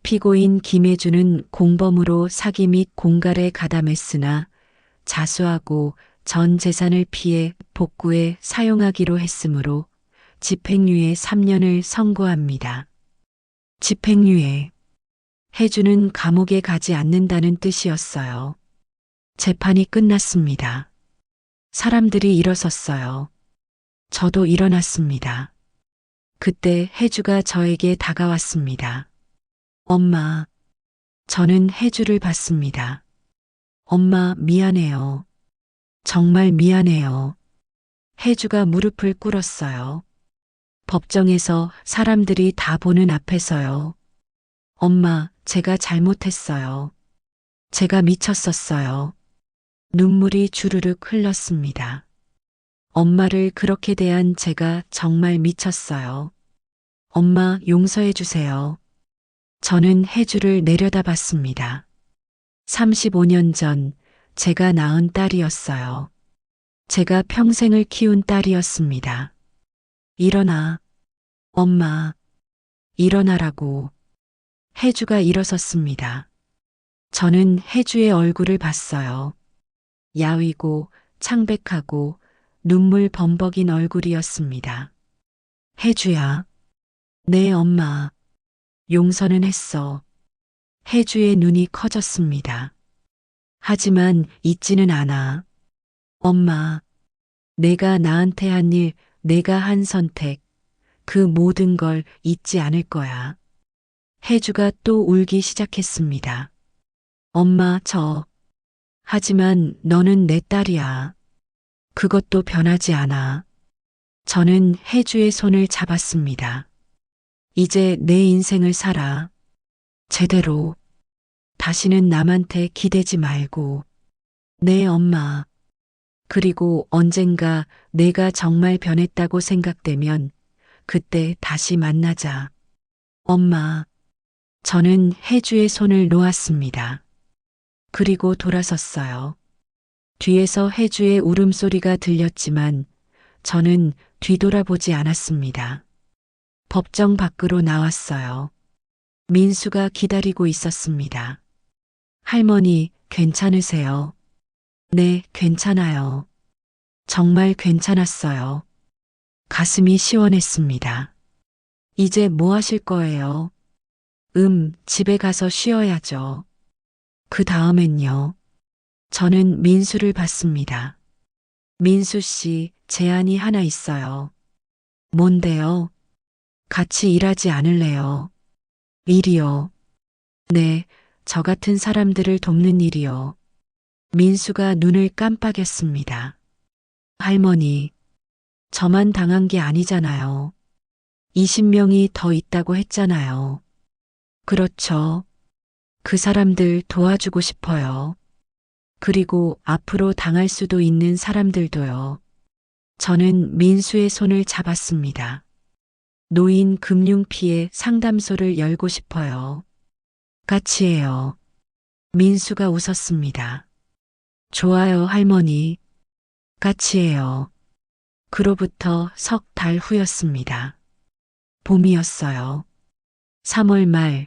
피고인 김혜주는 공범으로 사기 및 공갈에 가담했으나 자수하고 전 재산을 피해 복구에 사용하기로 했으므로 집행유예 3년을 선고합니다. 집행유예. 혜주는 감옥에 가지 않는다는 뜻이었어요. 재판이 끝났습니다. 사람들이 일어섰어요. 저도 일어났습니다. 그때 혜주가 저에게 다가왔습니다. 엄마. 저는 혜주를 봤습니다. 엄마, 미안해요. 정말 미안해요. 혜주가 무릎을 꿇었어요. 법정에서 사람들이 다 보는 앞에서요. 엄마, 제가 잘못했어요. 제가 미쳤었어요. 눈물이 주르륵 흘렀습니다. 엄마를 그렇게 대한 제가 정말 미쳤어요. 엄마, 용서해 주세요. 저는 혜주를 내려다봤습니다. 35년 전 제가 낳은 딸이었어요. 제가 평생을 키운 딸이었습니다. 일어나. 엄마. 일어나라고. 혜주가 일어섰습니다. 저는 혜주의 얼굴을 봤어요. 야위고 창백하고 눈물 범벅인 얼굴이었습니다. 혜주야. 네, 엄마. 용서는 했어. 혜주의 눈이 커졌습니다. 하지만 잊지는 않아. 엄마. 내가 나한테 한 일, 내가 한 선택, 그 모든 걸 잊지 않을 거야. 혜주가 또 울기 시작했습니다. 엄마, 하지만 너는 내 딸이야. 그것도 변하지 않아. 저는 혜주의 손을 잡았습니다. 이제 내 인생을 살아. 제대로. 다시는 남한테 기대지 말고. 네, 엄마. 그리고 언젠가 내가 정말 변했다고 생각되면 그때 다시 만나자. 엄마. 저는 혜주의 손을 놓았습니다. 그리고 돌아섰어요. 뒤에서 혜주의 울음소리가 들렸지만 저는 뒤돌아보지 않았습니다. 법정 밖으로 나왔어요. 민수가 기다리고 있었습니다. 할머니, 괜찮으세요? 네, 괜찮아요. 정말 괜찮았어요. 가슴이 시원했습니다. 이제 뭐 하실 거예요? 집에 가서 쉬어야죠. 그 다음엔요. 저는 민수를 봤습니다. 민수 씨, 제안이 하나 있어요. 뭔데요? 같이 일하지 않을래요? 일이요. 네, 저 같은 사람들을 돕는 일이요. 민수가 눈을 깜빡였습니다. 할머니, 저만 당한 게 아니잖아요. 20명이 더 있다고 했잖아요. 그렇죠. 그 사람들 도와주고 싶어요. 그리고 앞으로 당할 수도 있는 사람들도요. 저는 민수의 손을 잡았습니다. 노인 금융 피해 상담소를 열고 싶어요. 같이 해요. 민수가 웃었습니다. 좋아요, 할머니. 같이 해요. 그로부터 석 달 후였습니다. 봄이었어요. 3월 말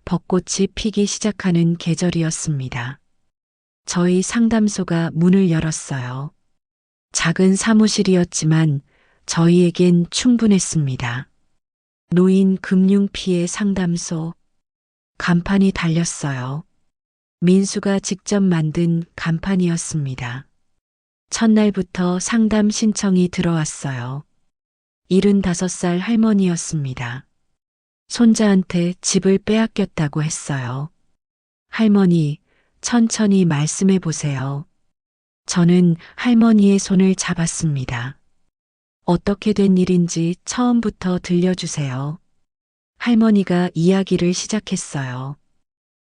벚꽃이 피기 시작하는 계절이었습니다. 저희 상담소가 문을 열었어요. 작은 사무실이었지만 저희에겐 충분했습니다. 노인 금융 피해 상담소 간판이 달렸어요. 민수가 직접 만든 간판이었습니다. 첫날부터 상담 신청이 들어왔어요. 75살 할머니였습니다. 손자한테 집을 빼앗겼다고 했어요. 할머니, 천천히 말씀해 보세요. 저는 할머니의 손을 잡았습니다. 어떻게 된 일인지 처음부터 들려주세요. 할머니가 이야기를 시작했어요.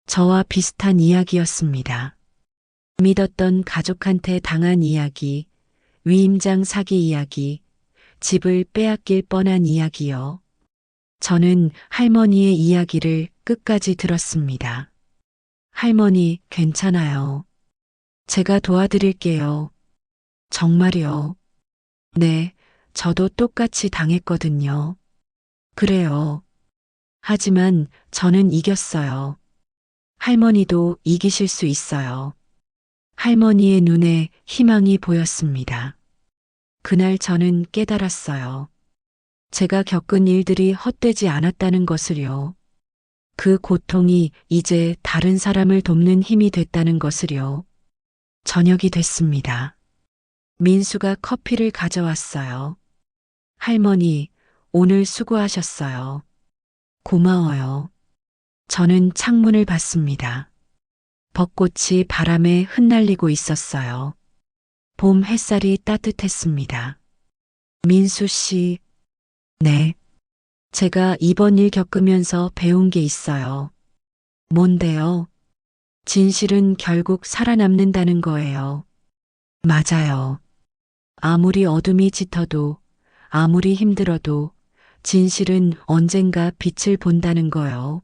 저와 비슷한 이야기였습니다. 믿었던 가족한테 당한 이야기, 위임장 사기 이야기, 집을 빼앗길 뻔한 이야기요. 저는 할머니의 이야기를 끝까지 들었습니다. 할머니, 괜찮아요. 제가 도와드릴게요. 정말요? 네, 저도 똑같이 당했거든요. 그래요. 하지만 저는 이겼어요. 할머니도 이기실 수 있어요. 할머니의 눈에 희망이 보였습니다. 그날 저는 깨달았어요. 제가 겪은 일들이 헛되지 않았다는 것을요. 그 고통이 이제 다른 사람을 돕는 힘이 됐다는 것을요. 저녁이 됐습니다. 민수가 커피를 가져왔어요. 할머니, 오늘 수고하셨어요. 고마워요. 저는 창문을 봤습니다. 벚꽃이 바람에 흩날리고 있었어요. 봄 햇살이 따뜻했습니다. 민수 씨, 네. 제가 이번 일 겪으면서 배운 게 있어요. 뭔데요? 진실은 결국 살아남는다는 거예요. 맞아요. 아무리 어둠이 짙어도, 아무리 힘들어도 진실은 언젠가 빛을 본다는 거요.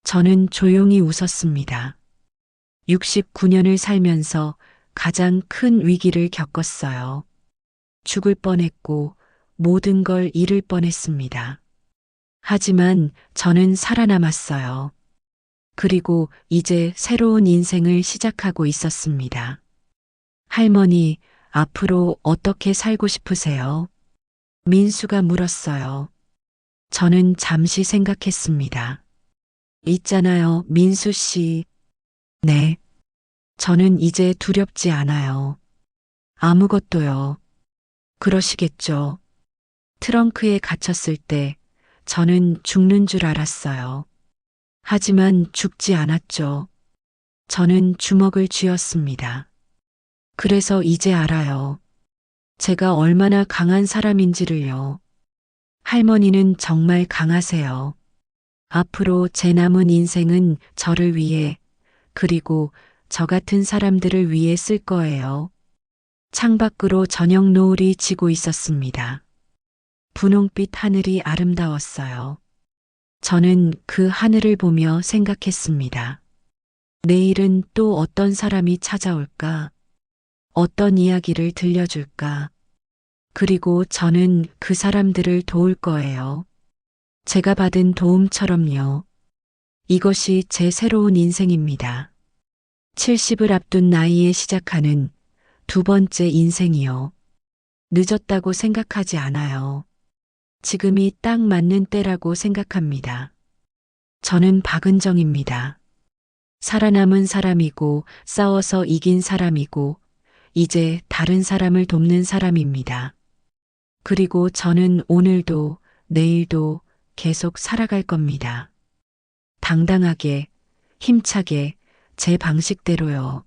저는 조용히 웃었습니다. 69년을 살면서 가장 큰 위기를 겪었어요. 죽을 뻔했고 모든 걸 잃을 뻔했습니다. 하지만 저는 살아남았어요. 그리고 이제 새로운 인생을 시작하고 있었습니다. 할머니, 앞으로 어떻게 살고 싶으세요? 민수가 물었어요. 저는 잠시 생각했습니다. 있잖아요, 민수 씨. 네. 저는 이제 두렵지 않아요. 아무것도요. 그러시겠죠. 트렁크에 갇혔을 때 저는 죽는 줄 알았어요. 하지만 죽지 않았죠. 저는 주먹을 쥐었습니다. 그래서 이제 알아요. 제가 얼마나 강한 사람인지를요. 할머니는 정말 강하세요. 앞으로 제 남은 인생은 저를 위해, 그리고 저 같은 사람들을 위해 쓸 거예요. 창밖으로 저녁 노을이 지고 있었습니다. 분홍빛 하늘이 아름다웠어요. 저는 그 하늘을 보며 생각했습니다. 내일은 또 어떤 사람이 찾아올까? 어떤 이야기를 들려줄까? 그리고 저는 그 사람들을 도울 거예요. 제가 받은 도움처럼요. 이것이 제 새로운 인생입니다. 70을 앞둔 나이에 시작하는 두 번째 인생이요. 늦었다고 생각하지 않아요. 지금이 딱 맞는 때라고 생각합니다. 저는 박은정입니다. 살아남은 사람이고 싸워서 이긴 사람이고 이제 다른 사람을 돕는 사람입니다. 그리고 저는 오늘도 내일도 계속 살아갈 겁니다. 당당하게, 힘차게, 제 방식대로요.